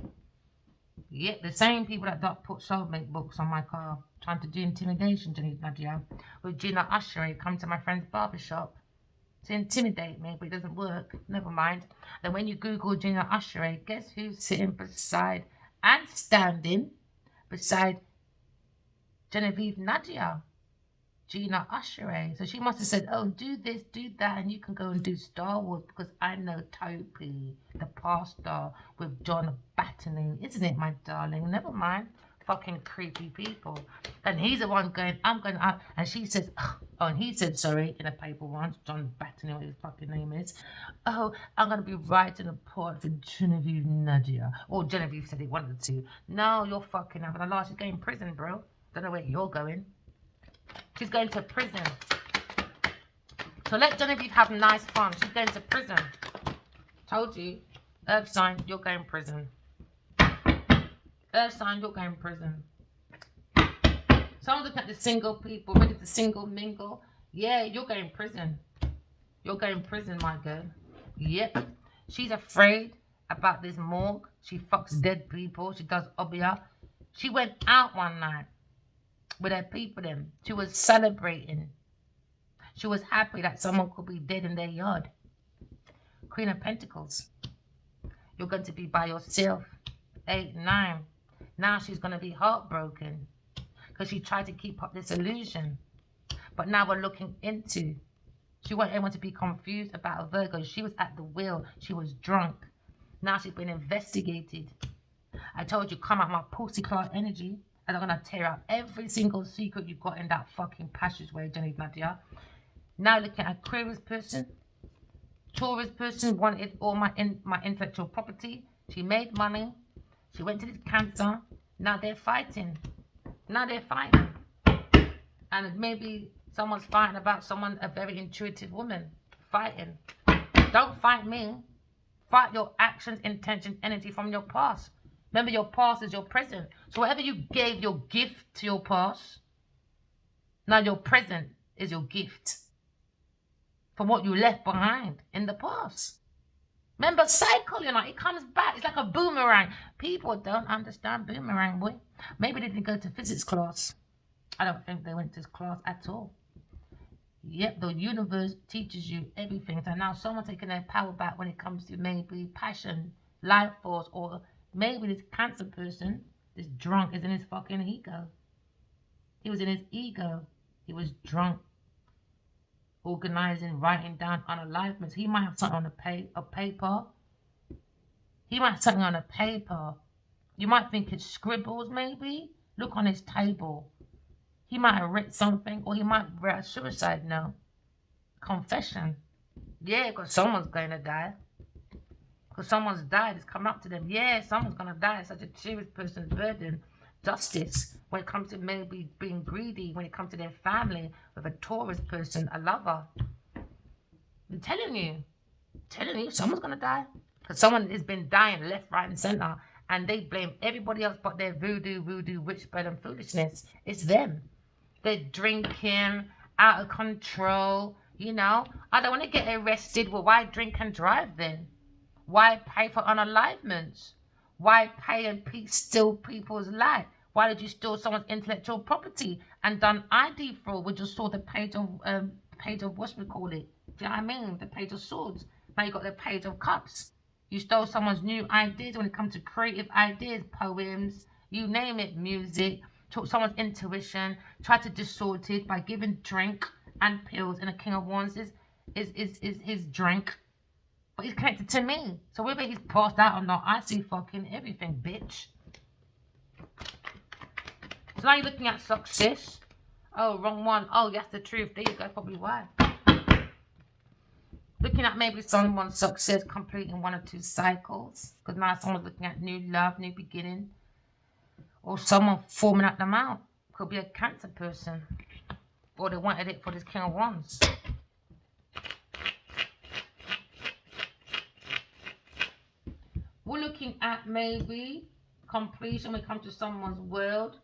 Yeah, the same people that don't put soulmate books on my car, trying to do intimidation to Nadia. With Gina Usher, come to my friend's barbershop to intimidate me, but it doesn't work. Never mind. Then when you Google Gina Usher, guess who's sitting beside and standing beside Genevieve Nadia? Gina Usher. So she must have said, oh, do this, do that, and you can go and do Star Wars because I know Topi, the pastor with John Battany. Isn't it, my darling? Never mind. Fucking creepy people. And he's the one going, I'm going out. And she says, oh, and he said, sorry, in a paper once, John Battany, what his fucking name is. Oh, I'm going to be writing a part for Genevieve Nadia. Or Genevieve said he wanted to. No, you're fucking having a laugh. She's going to prison, bro. Don't know where you're going. She's going to prison. So let Genevieve have nice fun. She's going to prison. Told you. Earth sign, you're going to prison. Earth sign, you're going to prison. Someone's looking at the single people, ready to single mingle. Yeah, you're going to prison. You're going to prison, my girl. Yep. She's afraid about this morgue. She fucks dead people. She does obia. She went out one night with her people then. She was celebrating. She was happy that someone could be dead in their yard. Queen of Pentacles. You're going to be by yourself. 8, 9. Now she's going to be heartbroken because she tried to keep up this illusion. But now we're looking into. She wanted everyone to be confused about a Virgo. She was at the wheel. She was drunk. Now she's been investigated. I told you, come out my pussy cloud energy. And I'm going to tear out every single secret you've got in that fucking passageway, Jenny Nadia. Now looking at Aquarius person. Taurus person wanted all my intellectual property. She made money. She went to this Cancer. Now they're fighting. Now they're fighting. And maybe someone's fighting about someone, a very intuitive woman. Fighting. Don't fight me. Fight your actions, intentions, energy from your past. Remember, your past is your present. So whatever you gave your gift to your past, now your present is your gift from what you left behind in the past. Remember, cycle, it comes back. It's like a boomerang. People don't understand boomerang, boy. Maybe they didn't go to physics class. I don't think they went to class at all. Yep, the universe teaches you everything. So now someone taking their power back when it comes to maybe passion, life force, or maybe this cancer person, this drunk, is in his fucking ego. He was in his ego. He was drunk, organizing, writing down unaliveness. He might have something on a paper. He might have something on a paper. You might think it's scribbles, maybe. Look on his table. He might have written something, or he might write a suicide note. Confession. Yeah, because someone's going to die. Because someone's died. It's come up to them. Yeah, someone's going to die. It's such a serious person's burden. Justice. When it comes to maybe being greedy. When it comes to their family. With a Taurus person. A lover. I'm telling you. Someone's going to die. Because someone has been dying left, right, and center. And they blame everybody else but their voodoo, witch, bird, and foolishness. It's them. They're drinking, out of control, I don't want to get arrested. Well, why drink and drive then? Why pay for unalivements? Why pay and steal people's life? Why did you steal someone's intellectual property and done ID fraud? We just saw the page of what's we call it? Do you know what I mean? The page of swords. Now you got the page of cups. You stole someone's new ideas when it comes to creative ideas, poems, you name it, music. Took someone's intuition, tried to distort it by giving drink and pills, and the King of Wands is his drink. But he's connected to me. So whether he's passed out or not, I see fucking everything, bitch. So now you're looking at success. Oh, wrong one. Oh, that's the truth. There you go, probably why. Looking at maybe someone's success completing one or two cycles. Because now someone's looking at new love, new beginning. Or someone forming up the mouth. Could be a cancer person. Or they wanted it for this King of Wands. We're looking at maybe completion when it comes to someone's world.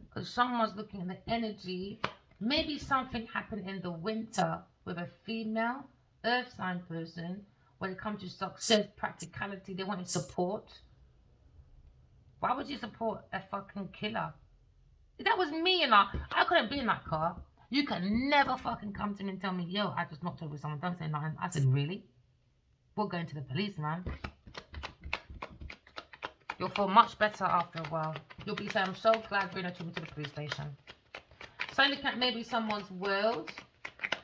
Because someone's looking at the energy. Maybe something happened in the winter with a female earth sign person. When it comes to success, practicality, they wanted support. Why would you support a fucking killer? If that was me I couldn't be in that car. You can never fucking come to me and tell me, yo, I just knocked over someone, don't say nothing. I said, really? We're going to the police, man. You'll feel much better after a while. You'll be saying, I'm so glad Bruno took me to the police station. So look at maybe someone's world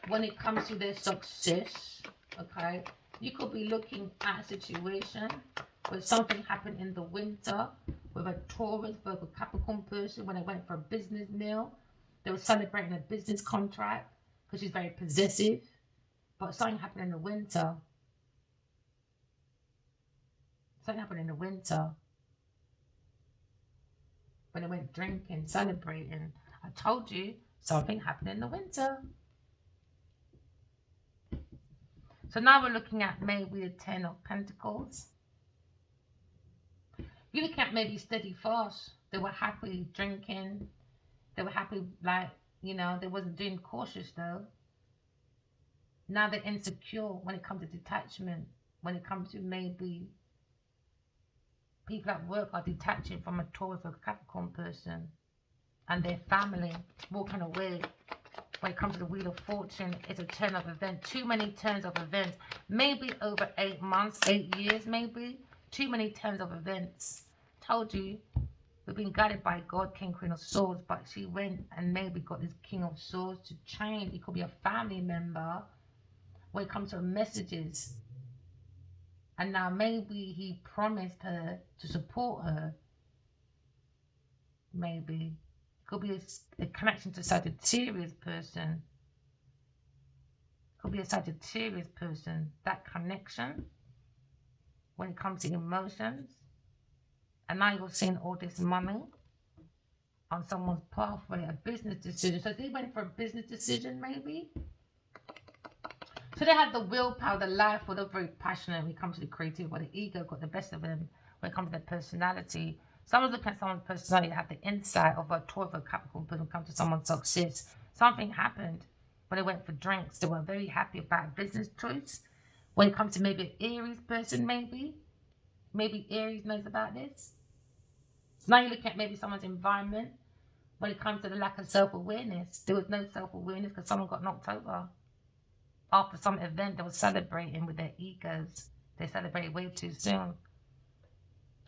when it comes to their success, okay? You could be looking at a situation where something happened in the winter with a Taurus, Virgo, Capricorn person when they went for a business meal. They were celebrating a business contract because she's very possessive. But something happened in the winter. Something happened in the winter when they went drinking, celebrating. I told you something happened in the winter. So now we're looking at maybe the 10 of Pentacles. You're looking at maybe steady fast. They were happy drinking. They were happy, they wasn't doing cautious though. Now they're insecure when it comes to detachment. When it comes to maybe people at work are detaching from a Taurus or Capricorn person and their family, walking away. When it comes to the Wheel of Fortune, it's a turn of event. Too many turns of events. Maybe over 8 months, 8 years maybe. Too many turns of events. Told you, we've been guided by God, King, Queen of Swords, but she went and maybe got this King of Swords to change. It could be a family member when it comes to messages. And now maybe he promised her to support her. Maybe. Could be a connection to Sagittarius person. Could be a Sagittarius person. That connection when it comes to emotions. And now you're seeing all this money on someone's pathway, a business decision. So they went for a business decision maybe. So they had the willpower, the life, or they're very passionate when it comes to the creative, or the ego got the best of them when it comes to their personality. Someone's looking at someone's personality, they have the insight of a Taurus or Capricorn person come to someone's success. Something happened when they went for drinks. They were very happy about a business choice When it comes to maybe an Aries person, maybe Aries knows about this. So now you're looking at maybe someone's environment. When it comes to the lack of self-awareness, there was no self-awareness because someone got knocked over after some event they were celebrating with their egos. They celebrated way too soon.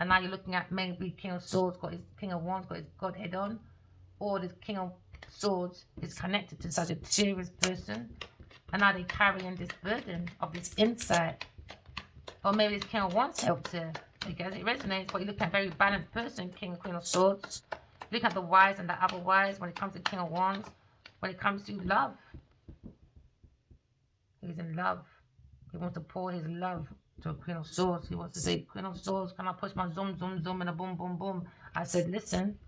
And now you're looking at maybe King of Swords got his King of Wands got his Godhead on, or the King of Swords is connected to such a serious person, and now they're carrying this burden of this insight. Or maybe this King of Wands helped her because it resonates, but you look at a very balanced person, King and Queen of Swords. Look at the wise and the otherwise when it comes to King of Wands, when it comes to love. He's in love. He wants to pour his love to a Queen of Swords. He wants to say, Queen of Swords, can I push my zoom, zoom, zoom, and a boom, boom, boom? I said, listen,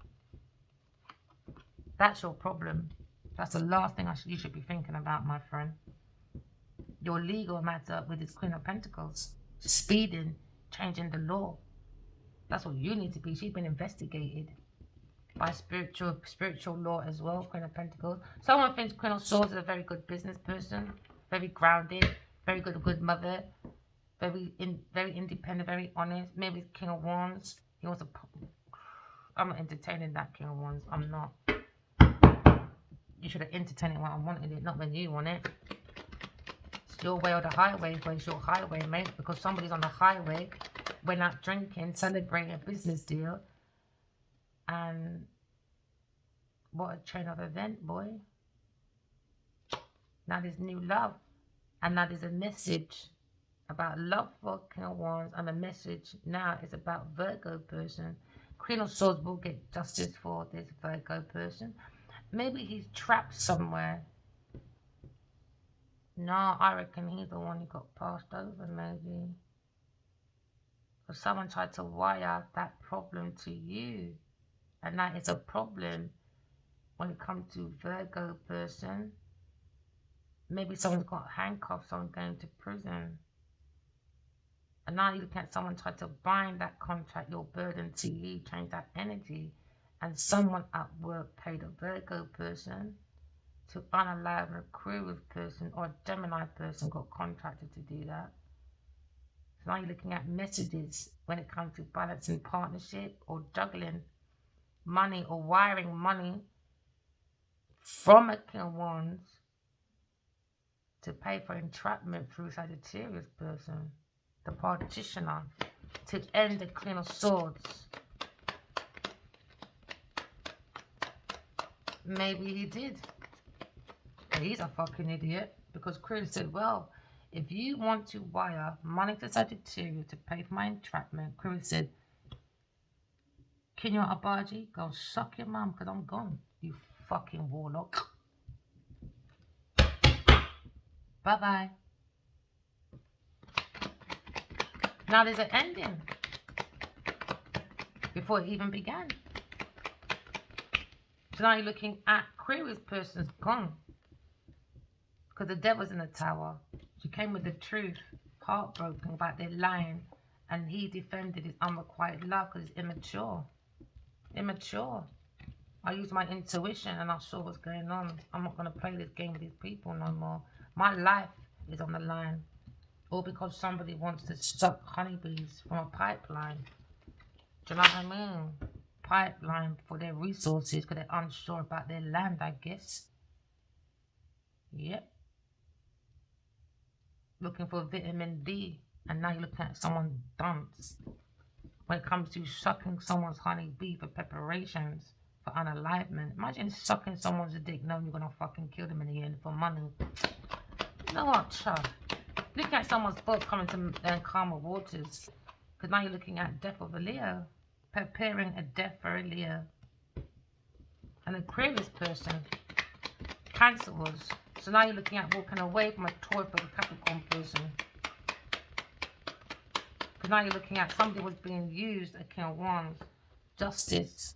that's your problem. That's the last thing you should be thinking about, my friend. Your legal matter with this Queen of Pentacles. Speeding, changing the law. That's what you need to be. She's been investigated by spiritual law as well, Queen of Pentacles. Someone thinks Queen of Swords is a very good business person, very grounded, very good mother, very independent, very honest. Maybe King of Wands. He wants to. I'm not entertaining that King of Wands. I'm not. You should have entertained it when I wanted it, not when you want it. It's your way or the highway, but it's your highway, mate. Because somebody's on the highway, went out drinking, celebrating a business deal, and what a chain of event, boy. Now there's new love, and now there's a message about love for King of Wands, and the message now is about Virgo person. Queen of Swords will get justice for this Virgo person. Maybe he's trapped somewhere. No, I reckon he's the one who got passed over, maybe. Or someone tried to wire that problem to you. And that is a problem when it comes to Virgo person. Maybe someone's got handcuffs, someone going to prison. And now you look at someone try to bind that contract, your burden to you, change that energy. And someone at work paid a Virgo person to unalive an Aquarius person, or a Gemini person got contracted to do that. So now you're looking at messages when it comes to balancing partnership or juggling money or wiring money from a King of Wands to pay for entrapment through Sagittarius person, the partitioner, to end the Queen of Swords. Maybe he did. But he's a fucking idiot, because Chris said, well, if you want to wire money to Sagittarius to pay for my entrapment, Chris said, Kenya Abaji, go suck your mum because I'm gone, you fucking warlock. Bye-bye. Now there's an ending before it even began. So now you're looking at Aquarius person's gone. Because the devil's in the tower. She came with the truth, heartbroken about their lying, and he defended his unrequited love because he's immature. Immature. I used my intuition and I saw what's going on. I'm not going to play this game with these people no more. My life is on the line. All because somebody wants to suck honeybees from a pipeline. Do you know what I mean? Pipeline for their resources because they're unsure about their land, I guess. Yep. Looking for vitamin D, and now you're looking at someone's dumps. When it comes to sucking someone's honeybee for preparations for unalivement. Imagine sucking someone's dick knowing you're gonna fucking kill them in the end for money. You know what, Chuck? Look at someone's boat coming to calmer waters. Because now you're looking at death of a Leo. Preparing a death for a Leo. An Aquarius person. Cancer was. So now you're looking at walking away from a Taurus for a Capricorn person. Because now you're looking at somebody was being used, a King of Wands. Justice.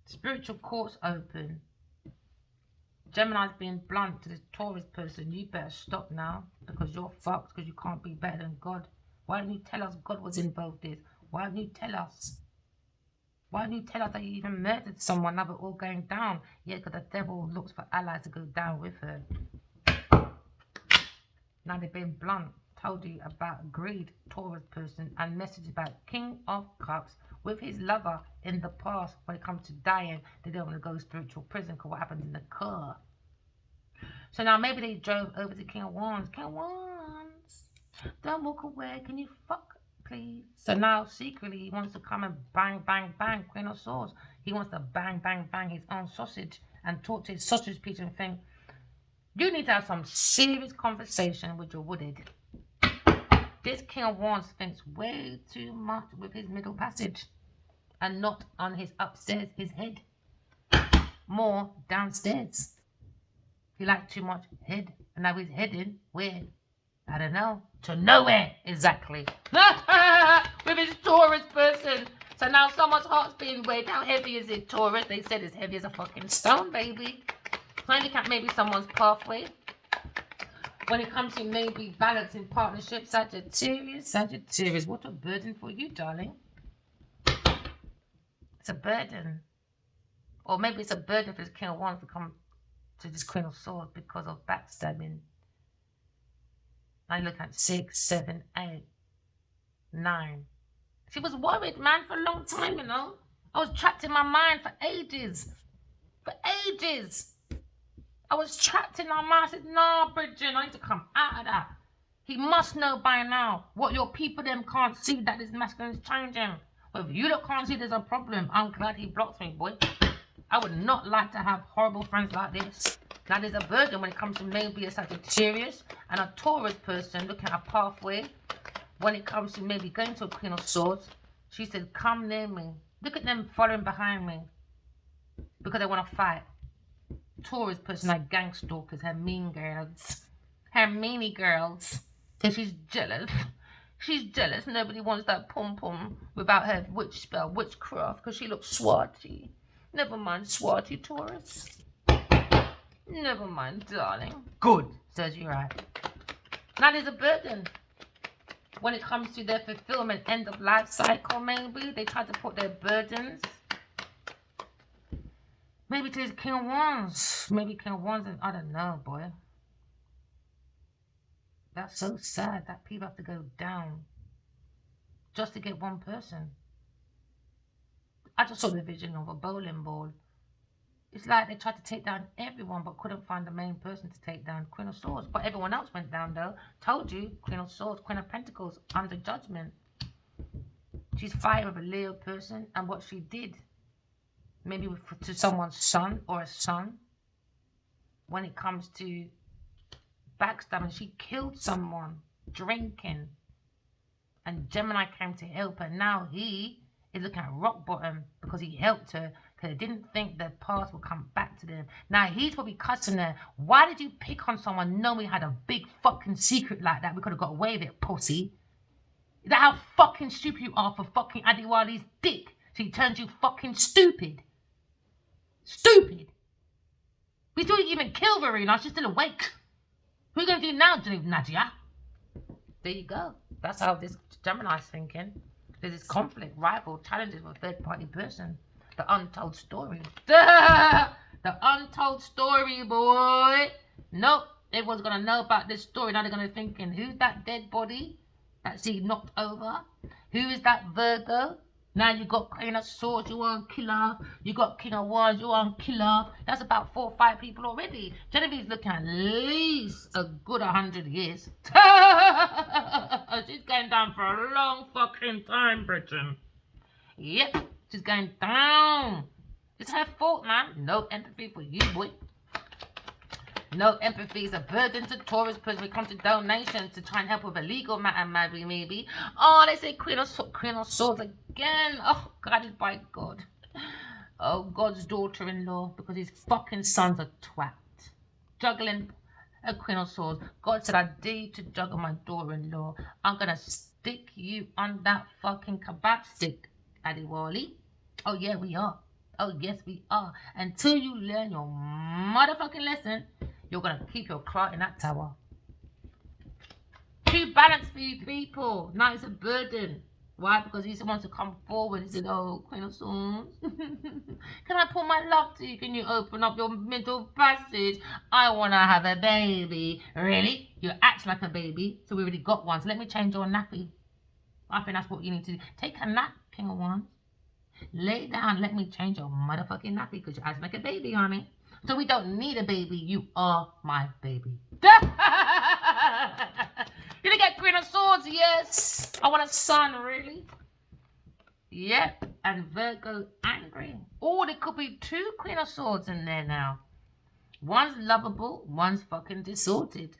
Spiritual courts open. Gemini's being blunt to this Taurus person. You better stop now because you're fucked because you can't be better than God. Why don't you tell us God was involved in this? Why don't you tell us? Why don't you tell us that you even murdered someone? Now we're all going down. Yeah, because the devil looks for allies to go down with her. Now they've been blunt. Told you about greed, Taurus person, and message about King of Cups with his lover in the past. When it comes to dying, they don't want to go spiritual prison because what happened in the car. So now maybe they drove over to King of Wands. King of Wands, don't walk away. Can you fuck, please? So now secretly he wants to come and bang, bang, bang. Queen of Swords. He wants to bang, bang, bang his own sausage and talk to his sausage piece and think, you need to have some serious conversation with your wooded. This King of Wands thinks way too much with his middle passage and not on his upstairs, his head. More downstairs. He liked too much head, and now he's heading where? I don't know. To nowhere, exactly. With his Taurus person. So now someone's heart's being weighed. How heavy is it, Taurus? They said it's heavy as a fucking stone, baby. So I look at maybe someone's pathway. When it comes to maybe balancing partnership, Sagittarius, what a burden for you, darling. It's a burden. Or maybe it's a burden for this King of Wands to come to this Queen of Swords because of backstabbing. I look at 6, 7, 8, 9. She was worried, man, for a long time, you know. I was trapped in my mind for ages. For ages. I was trapped in my mind. I said, no, Bridget, I need to come out of that. He must know by now what your people them can't see, that this masculine is changing. Well, if you don't can't see there's a problem, I'm glad he blocked me, boy. I would not like to have horrible friends like this. Now there's a burden when it comes to maybe a Sagittarius and a Taurus person looking at a pathway. When it comes to maybe going to a Queen of Swords, she said, come near me. Look at them following behind me because they want to fight. Taurus person like gang stalkers, her mean girls, her meanie girls. So she's jealous. She's jealous. Nobody wants that pom pom without her witch spell, witchcraft, because she looks swatty. Never mind, swatty Taurus. Never mind, darling. Good, says you right. Now there's a burden. When it comes to their fulfillment, end of life cycle, maybe they try to put their burdens. Maybe to his King of Wands. Maybe King of Wands, I don't know, boy. That's so sad that people have to go down just to get one person. I just saw the vision of a bowling ball. It's like they tried to take down everyone but couldn't find the main person to take down, Queen of Swords. But everyone else went down though. Told you, Queen of Swords, Queen of Pentacles, under judgment. She's fighting with a Leo person, and what she did, maybe to someone's son or a son, when it comes to backstabbing, she killed someone drinking. And Gemini came to help her. Now he is looking at rock bottom because he helped her because they didn't think their past would come back to them. Now he's probably cussing her. Why did you pick on someone knowing we had a big fucking secret like that? We could have got away with it, pussy. Is that how fucking stupid you are for fucking Adiwali's dick? So he turns you fucking stupid. Stupid. We thought you even killed Verena. She's still awake. What are you going to do now, Nadia? There you go. That's how this Gemini's thinking. There's this conflict, rival, challenges with a third-party person. The untold story. The untold story, boy. Nope. Everyone's going to know about this story. Now they're going to be thinking, who's that dead body that she knocked over? Who is that Virgo? Now you got Queen of Swords, you want killer. You got King of Wands, you want killer. That's about 4 or 5 people already. Genevieve's looking at least a good 100 years. She's going down for a long fucking time, Britain. Yep, she's going down. It's her fault, man. No empathy for you, boy. No empathy is a burden to Taurus person when it comes to donations to try and help with a legal matter, maybe. Oh, they say Queen of Swords again. Oh, guided by God. Oh, God's daughter-in-law, because his fucking son's a twat. Juggling a Queen of Swords. God said, I dare you to juggle my daughter-in-law. I'm going to stick you on that fucking kebab stick, Adiwali. Oh, yeah, we are. Oh, yes, we are. Until you learn your motherfucking lesson, you're going to keep your claw in that tower. Too balanced for you people. Now it's a burden. Why? Because he wants to come forward. He said, oh, Queen of Swords, can I pour my love to you? Can you open up your middle passage? I want to have a baby. Really? You act like a baby. So we already got one. So let me change your nappy. I think that's what you need to do. Take a nap, King of Wands. Lay down. Let me change your motherfucking nappy because you act like a baby, honey. So we don't need a baby. You are my baby. You didn't get Queen of Swords? Yes. I want a son, really? Yep. And Virgo angry. Oh, there could be two Queen of Swords in there now. One's lovable, one's fucking disordered.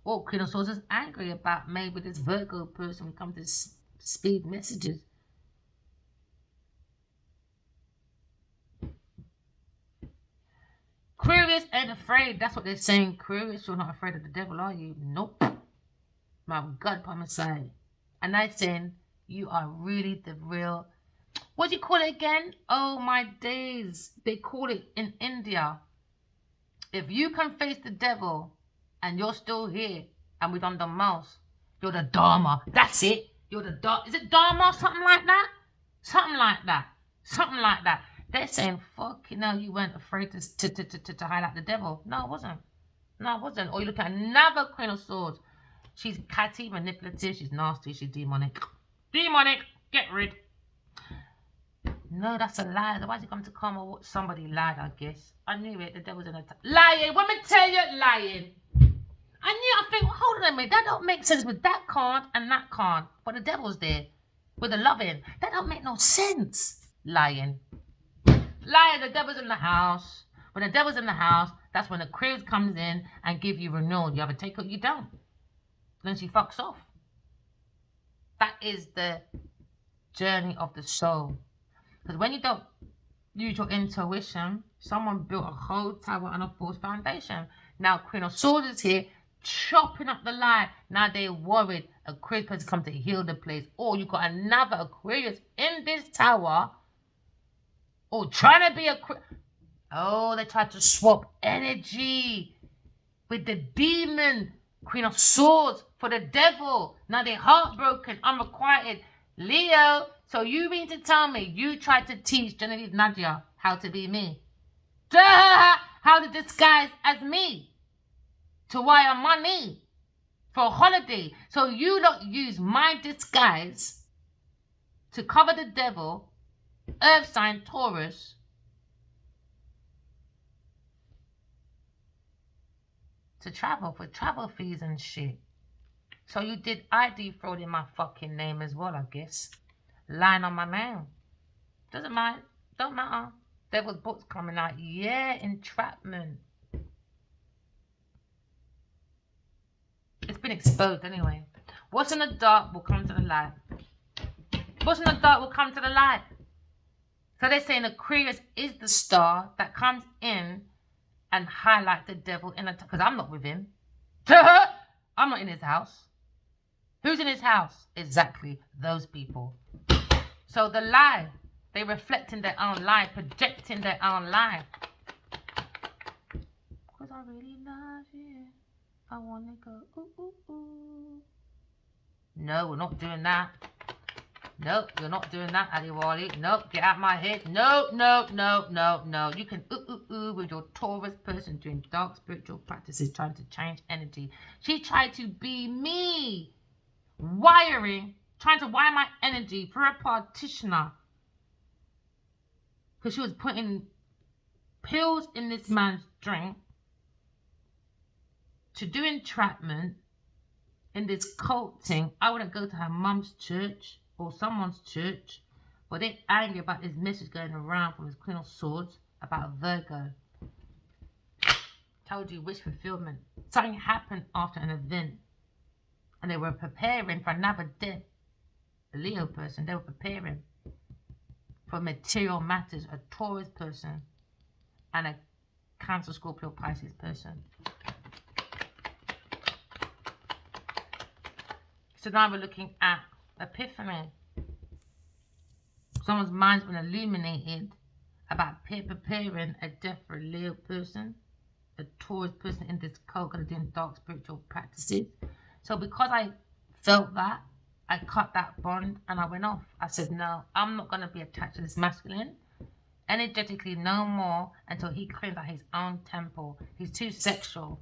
Or Queen of Swords is angry about maybe this Virgo person will come to speed messages. Aquarius ain't afraid. That's what they're saying. Aquarius, you're not afraid of the devil, are you? Nope. My God, by my side. And they're saying you are really the real. What do you call it again? Oh my days. They call it in India. If you can face the devil and you're still here and we've done the mouse, you're the Dharma. That's it. You're the Dharma. Is it Dharma? Something like that? Something like that. Something like that. They're saying, fuck, you know, you weren't afraid to highlight the devil. No, I wasn't. No, I wasn't. Or you look at another Queen of Swords. She's catty, manipulative, she's nasty, she's demonic. Demonic, get rid. No, that's a lie. Why did you come to karma? Somebody lied, I guess. I knew it. The devil's in a lying. Let me tell you, lying. I think, hold on a minute. That don't make sense with that card and that card. But the devil's there with the loving. That don't make no sense. Lying. Lying, the devil's in the house. When the devil's in the house, that's when the Aquarius comes in and give you renewal. You have a take or you don't. Then she fucks off. That is the journey of the soul. Because when you don't use your intuition, someone built a whole tower on a false foundation. Now Queen of Swords is here, chopping up the lie. Now they're worried Aquarius has come to heal the place. Or you got another Aquarius in this tower. Or trying to be Aquarius. Oh, they tried to swap energy with the demon Queen of Swords for the devil. Now they're heartbroken, unrequited. Leo, so you mean to tell me you tried to teach Genevieve Nadia how to be me? How to disguise as me? To wire money for a holiday. So you don't use my disguise to cover the devil, Earth sign Taurus, to travel for travel fees and shit. So you did ID fraud in my fucking name as well, I guess. Lying on my name. Doesn't matter. Don't matter. There was books coming out. Yeah, entrapment. It's been exposed anyway. What's in the dark will come to the light. What's in the dark will come to the light. So they're saying Aquarius is the star that comes in and highlight the devil in a... Because I'm not with him. I'm not in his house. Who's in his house? Exactly, those people. So the lie, they reflecting their own lie, projecting their own lie. Because I really love you. I want to go, ooh, ooh, ooh. No, we're not doing that. Nope, you're not doing that, Adiwali. Nope, get out my head. No, no, no, no, no. You can with your Taurus person doing dark spiritual practices, trying to change energy. She tried to be me. Trying to wire my energy for a practitioner. Because she was putting pills in this man's drink to do entrapment in this cult thing. I wouldn't go to her mum's church or someone's church, but they're angry about this message going around from this Queen of Swords about Virgo. Told you, wish fulfillment. Something happened after an event, and they were preparing for another death. The Leo person, they were preparing for material matters. A Taurus person and a Cancer, Scorpio, Pisces person. So now we're looking at epiphany. Someone's mind's been illuminated about preparing a death for a Leo person, a Taurus person in this cult, going to do dark spiritual practices. So because I felt that, I cut that bond and I went off. I said, no, I'm not going to be attached to this masculine energetically no more until he cleans out his own temple. He's too sexual.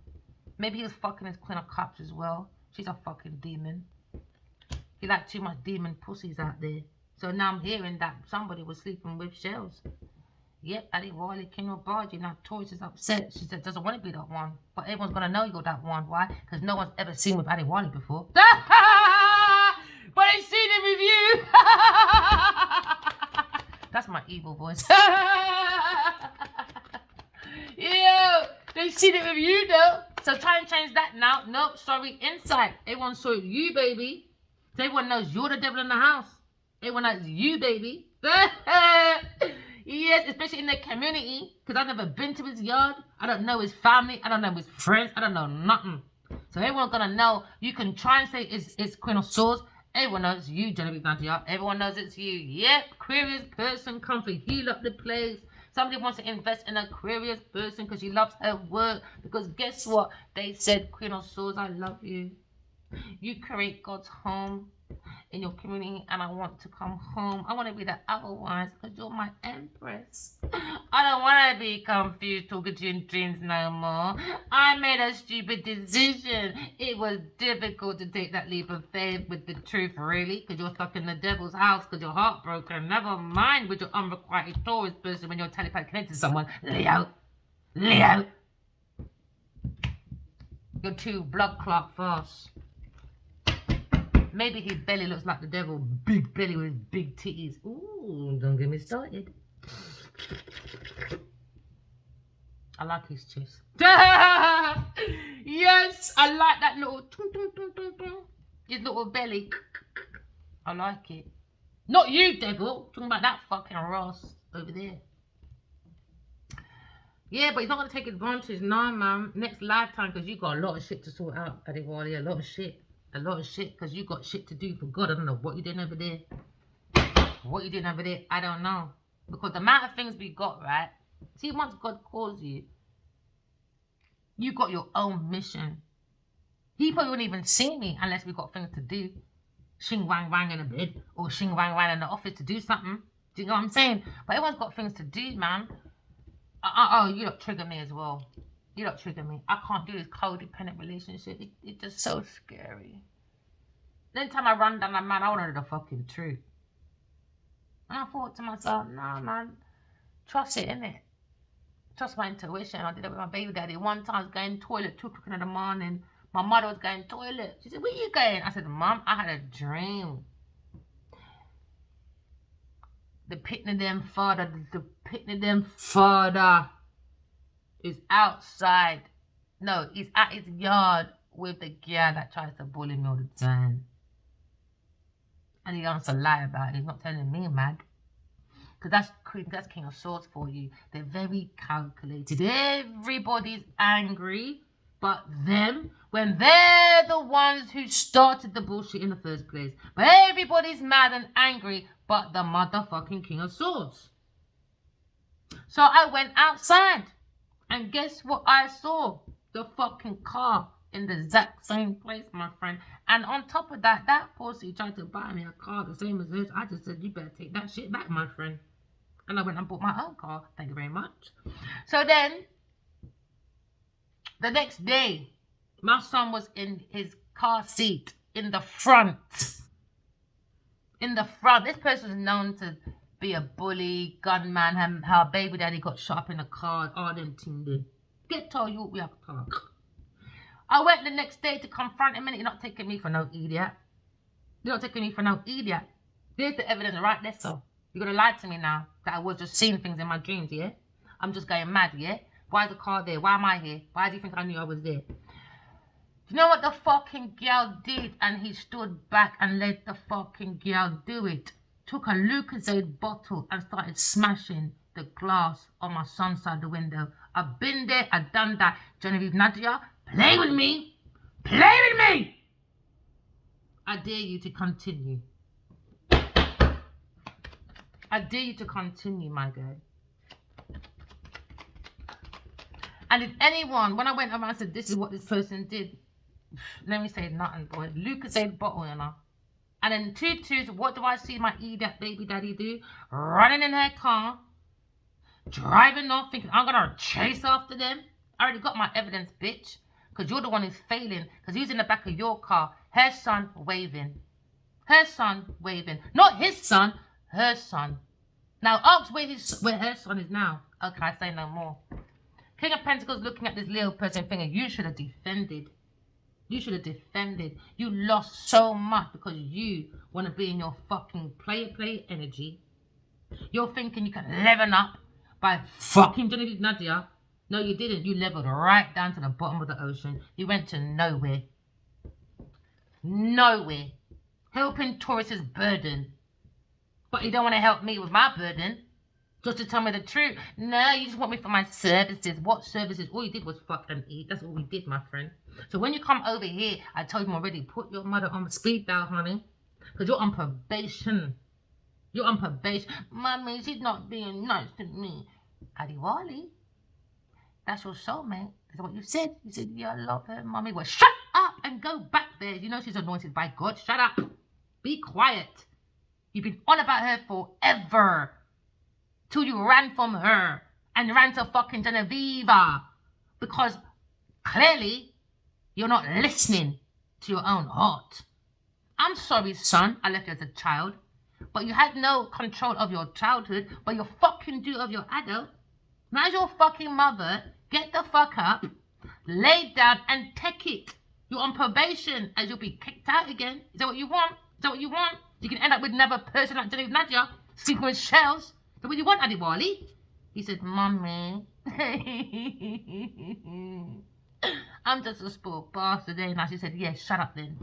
Maybe he was fucking his Queen of Cups as well. She's a fucking demon. He like too much demon pussies out there. So now I'm hearing that somebody was sleeping with shells. Yep, Addy Wiley, King of Bargy. Now Toys is upset. She said doesn't want to be that one. But everyone's going to know you're that one. Why? Because no one's ever seen with Addy Wiley before. But I've seen him with you. That's my evil voice. Yo, they've seen it with you though. So try and change that now. Nope, sorry, inside. Everyone saw you, baby. So everyone knows you're the devil in the house. Everyone knows you, baby. Yes, especially in the community. Because I've never been to his yard. I don't know his family. I don't know his friends. I don't know nothing. So everyone's going to know. You can try and say it's Queen of Swords. Everyone knows you, Genevieve Nadia. Everyone knows it's you. Yep, Aquarius person come to heal up the place. Somebody wants to invest in an Aquarius person because she loves her work. Because guess what? They said, Queen of Swords, I love you. You create God's home in your community and I want to come home. I want to be the otherwise because you're my empress. I don't want to be confused talking to you in dreams no more. I made a stupid decision. It was difficult to take that leap of faith with the truth, really, because you're stuck in the devil's house because you're heartbroken. Never mind with your unrequited Taurus person when you're telepathically connected to someone. Leo. You're too blood clot fast. Maybe his belly looks like the devil. Big belly with big titties. Ooh, don't get me started. I like his chest. Yes, I like that little his little belly. I like it. Not you, devil. Talking about that fucking Ross over there. Yeah, but he's not going to take advantage. No, man. Next lifetime, because you got a lot of shit to sort out, Adewale. A lot of shit. A lot of shit, because you got shit to do for God. I don't know what you did over there. What you did over there, I don't know. Because the amount of things we got, right? See, once God calls you, you got your own mission. He probably wouldn't even see me unless we got things to do. Shing wang wang in the bed or shing wang wang in the office to do something. Do you know what I'm saying? But everyone's got things to do, man. Oh, you don't trigger me as well. You don't trigger me. I can't do this codependent relationship. It's just so scary. Anytime I run down that man, I want to know the fucking truth. And I thought to myself, nah, man, trust it, innit? Trust my intuition. I did it with my baby daddy. One time I was going toilet, 2 o'clock in the morning. My mother was going toilet. She said, where you going? I said, Mom, I had a dream. The picnic them father is outside. No, he's at his yard with the girl that tries to bully me all the time. And he wants to lie about it. He's not telling me, man. Because that's King of Swords for you. They're very calculated. Everybody's angry but them when they're the ones who started the bullshit in the first place. But everybody's mad and angry but the motherfucking King of Swords. So I went outside. And guess what I saw? The fucking car in the exact same place, my friend. And on top of that, that pussy tried to buy me a car the same as hers. I just said, you better take that shit back, my friend. And I went and bought my own car. Thank you very much. So then, the next day, my son was in his car seat in the front. In the front. This person is known to be a bully, gunman. Her baby daddy got shot up in a car. All them things there. Get told you we have to talk. I went the next day to confront him and you're not taking me for no idiot. You're not taking me for no idiot. There's the evidence right there, so. You're going to lie to me now that I was just seeing things in my dreams, yeah? I'm just going mad, yeah? Why is the car there? Why am I here? Why do you think I knew I was there? Do you know what the fucking girl did? And he stood back and let the fucking girl do it. Took a Lucozade bottle and started smashing the glass on my son's side of the window. I've been there, I've done that. Genevieve Nadia, play with me. Play with me. I dare you to continue. I dare you to continue, my girl. And if anyone, when I went around and said, this is what this person did, let me say nothing, boy. Lucozade bottle, you know. And then 2 2s, what do I see my idiot baby daddy do? Running in her car, driving off, thinking I'm gonna chase after them. I already got my evidence, bitch. Because you're the one who's failing. Because he's in the back of your car, her son waving. Her son waving. Not his son, her son. Now ask where her son is now. Okay, I say no more. King of Pentacles looking at this little person thinking, you should have defended. You should have defended. You lost so much because you want to be in your fucking player energy. You're thinking you can level up by fucking Genevieve Nadia. No, you didn't. You leveled right down to the bottom of the ocean. You went to nowhere. Nowhere. Helping Taurus's burden. But you don't want to help me with my burden. Just to tell me the truth. No, you just want me for my services. What services? All you did was fuck and eat. That's all we did, my friend. So when you come over here, I told you already, put your mother on speed dial, honey. Because you're on probation. You're on probation. Mommy, she's not being nice to me. Adiwali, that's your soulmate. That's what you said. You said, yeah, I love her, mommy. Well, shut up and go back there. You know she's anointed by God. Shut up. Be quiet. You've been on about her forever. Till you ran from her and ran to fucking Genevieve. Because clearly you're not listening to your own heart. I'm sorry, son, I left you as a child. But you had no control of your childhood, but you fucking do of your adult. Now as your fucking mother, get the fuck up, lay down and take it. You're on probation as you'll be kicked out again. Is that what you want? Is that what you want? You can end up with another person like Genevieve Nadia, sleeping with shells. Is that what you want, Adiwali? He said, Mommy. I'm just a spoiled bastard. And she said, yeah, shut up then.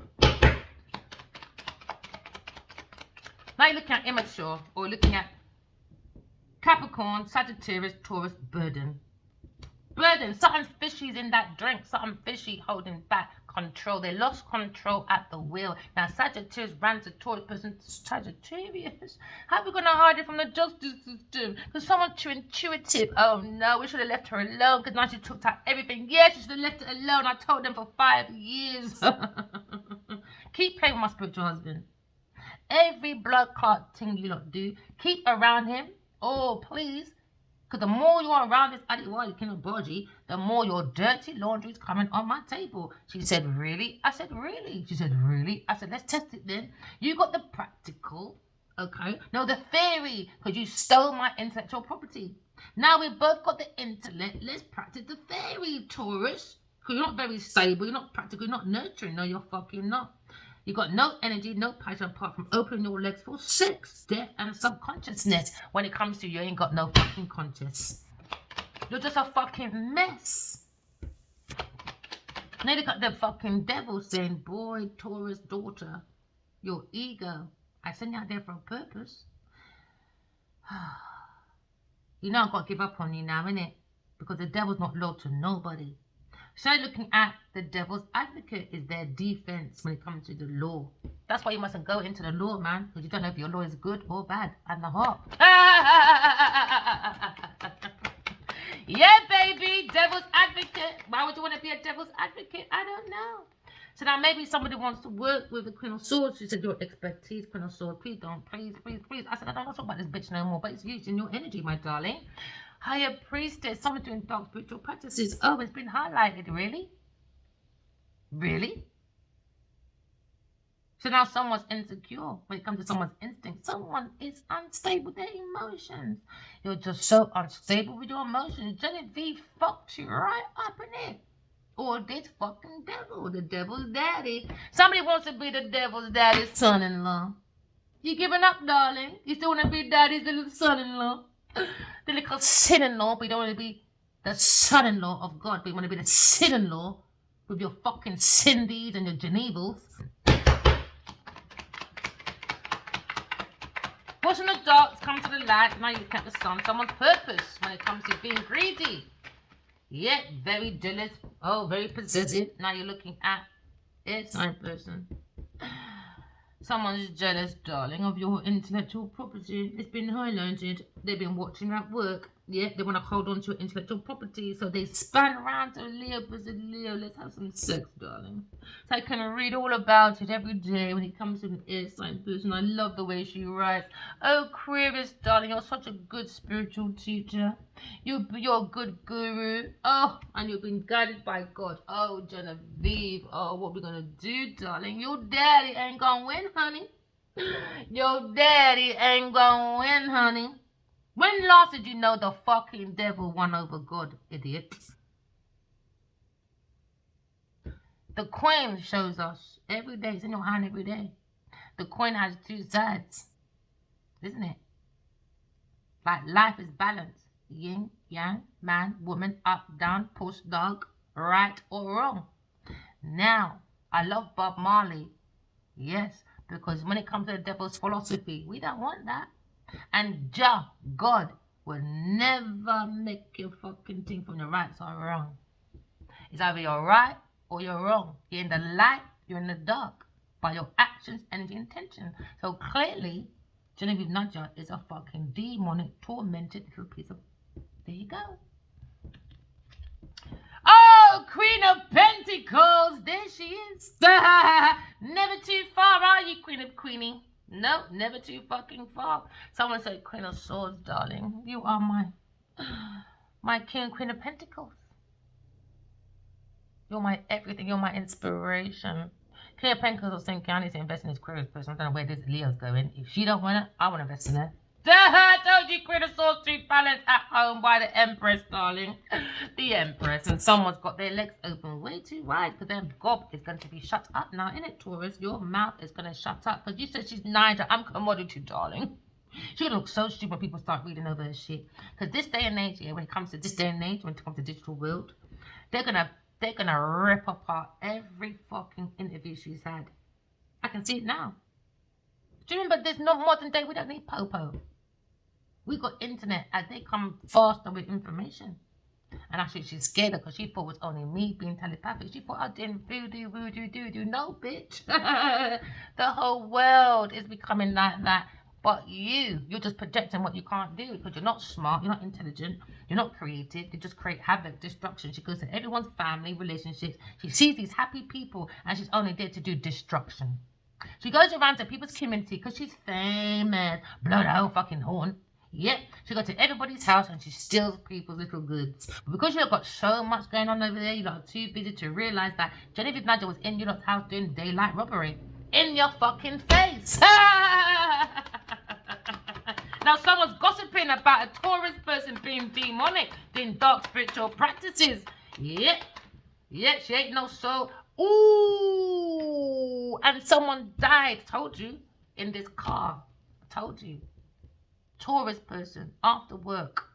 Now you're looking at immature, or looking at Capricorn, Sagittarius, Taurus, burden. Burden. Something fishy's in that drink. Something fishy holding back control. They lost control at the wheel. Now Sagittarius ran to Taurus person. Sagittarius, how are we going to hide it from the justice system? Because someone's too intuitive. Oh no, we should have left her alone because now she took out everything. Yes, she should have left it alone. I told them for 5 years. Keep playing with my spiritual husband. Every blood clot thing you lot do, keep around him. Oh, please. Because the more you're around this Adiwali King of Boji, the more your dirty laundry is coming on my table. She said, really? I said, really? She said, really? I said, let's test it then. You got the practical, okay? No, the theory, because you stole my intellectual property. Now we've both got the intellect. Let's practice the theory, Taurus. Because you're not very stable. You're not practical. You're not nurturing. No, you're fucking not. You got no energy, no passion apart from opening your legs for sex, death, and subconsciousness. When it comes to you ain't got no fucking conscience. You're just a fucking mess. Now look at the fucking devil saying, boy, Taurus daughter, your ego. I sent you out there for a purpose. You know I've got to give up on you now, innit? Because the devil's not loyal to nobody. So looking at the devil's advocate is their defense when it comes to the law. That's why you mustn't go into the law, man, because you don't know if your law is good or bad. And the heart. Yeah, baby, devil's advocate. Why would you want to be a devil's advocate? I don't know. So now maybe somebody wants to work with the Queen of Swords. She said, your expertise, Queen of Swords, please don't, please. I said, I don't want to talk about this bitch no more, but it's using your energy, my darling. Higher priestess, someone doing dark spiritual practices. Oh, it's been highlighted, really? Really? So now someone's insecure when it comes to someone's instinct. Someone is unstable with their emotions. You're just so unstable with your emotions. Genevieve fucked you right up in it. Or this fucking devil, the devil's daddy. Somebody wants to be the devil's daddy's son-in-law. You giving up, darling? You still want to be daddy's little son-in-law? The little sin-in-law, but you don't want to be the son-in-law of God, but you want to be the sin-in-law with your fucking Cindy's and your Genevals. What's in the dark come to the light. Now you look at the sun. Someone's purpose when it comes to being greedy. Yet very jealous. Oh, very possessive. Now you're looking at a sign person. Someone's jealous, darling, of your intellectual property. It's been highlighted. They've been watching at work. Yeah, they want to hold on to intellectual property, so they span around to Leo, person Leo, let's have some sex, darling. So I can read all about it every day when it comes to an air sign person. I love the way she writes. Oh, Aquarius, darling, you're such a good spiritual teacher. You're a good guru. Oh, and you've been guided by God. Oh, Genevieve, oh, what we gonna do, darling? Your daddy ain't gonna win, honey. Your daddy ain't gonna win, honey. When last did you know the fucking devil won over God, idiots? The coin shows us every day. It's in your hand every day. The coin has two sides, isn't it? Like life is balanced. Yin, yang, man, woman, up, down, push, dog, right or wrong. Now, I love Bob Marley. Yes, because when it comes to the devil's philosophy, we don't want that. And God, will never make you fucking think from the right side or wrong. It's either you're right or you're wrong. You're in the light, you're in the dark. By your actions, energy, intention. So clearly, Genevieve Nadja is a fucking demonic, tormented little piece of... There you go. Oh, Queen of Pentacles. There she is. Never too far, are you, Queenie? No, never too fucking far. Someone said, Queen of Swords, darling. You are my King and Queen of Pentacles. You're my everything. You're my inspiration. King of Pentacles was saying, I need to invest in this Aquarius person. I don't know where this Leo's going. If she don't want it, I want to invest in her. I told you, Queen of Swords, to balance at home by the Empress, darling. The Empress. And someone's got their legs open way too wide because their gob is going to be shut up now, innit, Taurus? Your mouth is going to shut up because you said she's Niger. I'm commodity, darling. She's going to look so stupid when people start reading over her shit. Because this day and age, yeah, when it comes to this day and age, when it comes to digital world, they're gonna rip apart every fucking interview she's had. I can see it now. Do you remember there's no modern day, we don't need Popo. We got internet and they come faster with information. And actually she's scared because she thought it was only me being telepathic. She thought I didn't voodoo, doo-doo. No, bitch. The whole world is becoming like that. But you're just projecting what you can't do because you're not smart, you're not intelligent, you're not creative. You just create havoc, destruction. She goes to everyone's family, relationships. She sees these happy people and she's only there to do destruction. She goes around to people's community because she's famous. Blow the whole fucking horn. Yep, she goes to everybody's house and she steals people's little goods. But because you've got so much going on over there, you're not too busy to realise that Genevieve Nadja was in your lot's house doing daylight robbery. In your fucking face. Now someone's gossiping about a Taurus person being demonic, doing dark spiritual practices. Yep, she ain't no soul. Ooh, and someone died, told you, in this car. Told you. Taurus person, after work.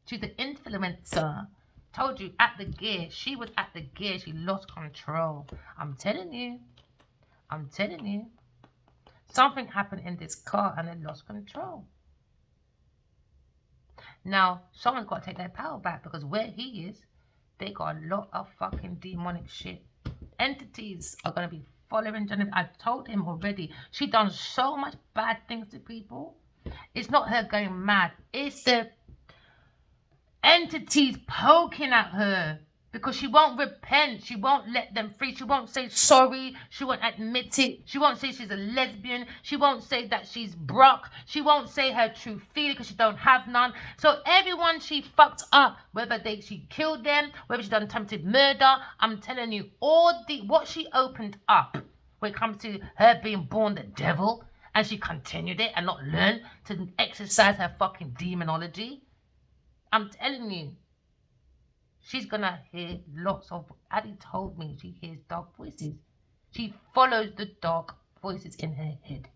She's the influencer. Told you, at the gear. She was at the gear. She lost control. I'm telling you. Something happened in this car and they lost control. Now, someone's got to take their power back because where he is, they got a lot of fucking demonic shit. Entities are going to be following Genevieve. I've told him already. She done so much bad things to people. It's not her going mad. It's the entities poking at her because she won't repent. She won't let them free. She won't say sorry. She won't admit it. She won't say she's a lesbian. She won't say that she's broke. She won't say her true feeling because she don't have none. So everyone she fucked up, whether she killed them, whether she done attempted murder, I'm telling you, what she opened up when it comes to her being born the devil, and she continued it and not learned to exercise her fucking demonology. I'm telling you, she's gonna hear lots of... Addie told me she hears dark voices. She follows the dark voices in her head.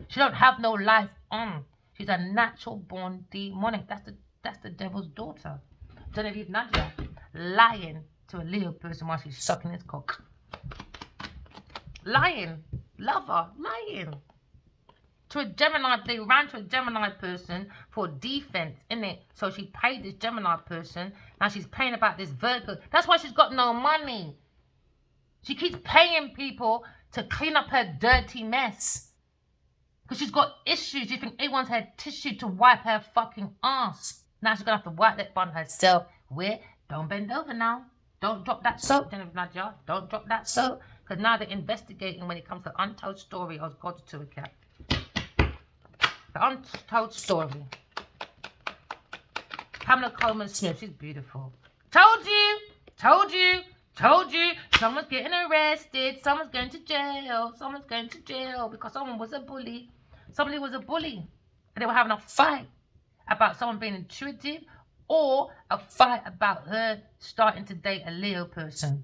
She don't have no life on. She's a natural born demonic. That's the devil's daughter. Genevieve Nadja lying to a Leo person while she's sucking his cock. Lying. Lover. Lying. To a Gemini, they ran to a Gemini person for defense, innit? So she paid this Gemini person. Now she's paying about this Virgo. That's why she's got no money. She keeps paying people to clean up her dirty mess. Because she's got issues. You think everyone's had tissue to wipe her fucking ass. Now she's going to have to wipe that bun herself. Where? Don't bend over now. Don't drop that soap, Jennifer Nadia. Don't drop that soap. Because now they're investigating when it comes to untold story of God to a cat. The untold story. Pamela Coleman Smith, she's beautiful. Told you, told you, told you. Someone's getting arrested. Someone's going to jail. Someone's going to jail because someone was a bully. Somebody was a bully. And they were having a fight about someone being intuitive or a fight about her starting to date a Leo person.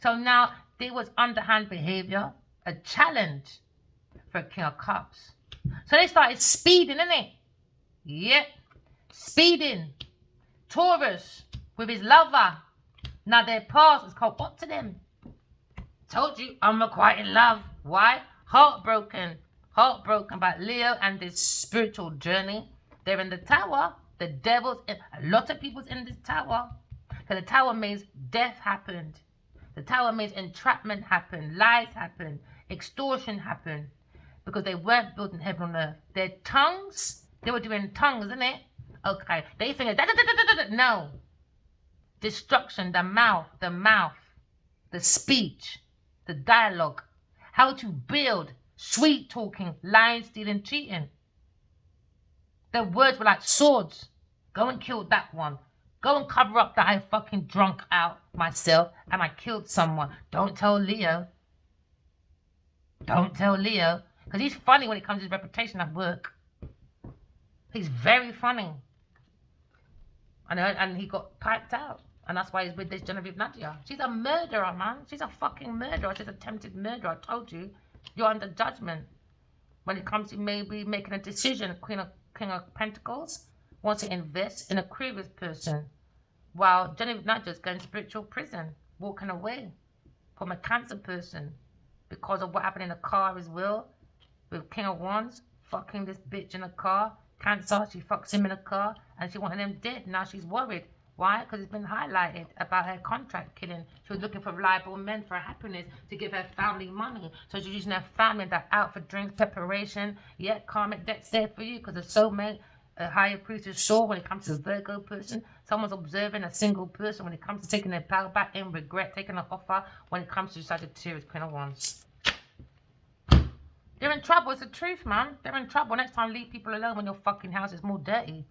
So now there was underhand behavior, a challenge for King of Cups. So they started speeding, innit? Yep. Speeding. Taurus with his lover. Now their past has caught up to them. Told you, I'm requiting love. Why? Heartbroken. Heartbroken by Leo and this spiritual journey. They're in the tower. The devil's in. A lot of people's in this tower. Because the tower means death happened. The tower means entrapment happened. Lies happened. Extortion happened. Because they weren't building heaven on earth. Their tongues, they were doing tongues, isn't it? Okay. They think, no. Destruction, the mouth, the speech, the dialogue. How to build sweet talking, lying, stealing, cheating. Their words were like swords. Go and kill that one. Go and cover up that I fucking drunk out myself and I killed someone. Don't tell Leo. Don't tell Leo. Because he's funny when it comes to his reputation at work. He's very funny. And he got piped out. And that's why he's with this Genevieve Nadia. She's a murderer, man. She's a fucking murderer. She's attempted murder. I told you. You're under judgment. When it comes to maybe making a decision, King of Pentacles wants to invest in a Aquarius person. While Genevieve Nadia is going to spiritual prison. Walking away from a Cancer person. Because of what happened in the car as well. With King of Wands. Fucking this bitch in a car. Cancer, she fucks him in a car. And she wanted him dead. Now she's worried. Why? Because it's been highlighted about her contract killing. She was looking for reliable men for happiness to give her family money. So she's using her family that out for drinks, preparation. Yeah, karmic debt's there for you because a soulmate, a higher priestess soul when it comes to a Virgo person. Someone's observing a single person when it comes to taking their power back in regret, taking an offer when it comes to Sagittarius, Queen of Wands. They're in trouble. It's the truth, man. They're in trouble. Next time, leave people alone when your fucking house is more dirty.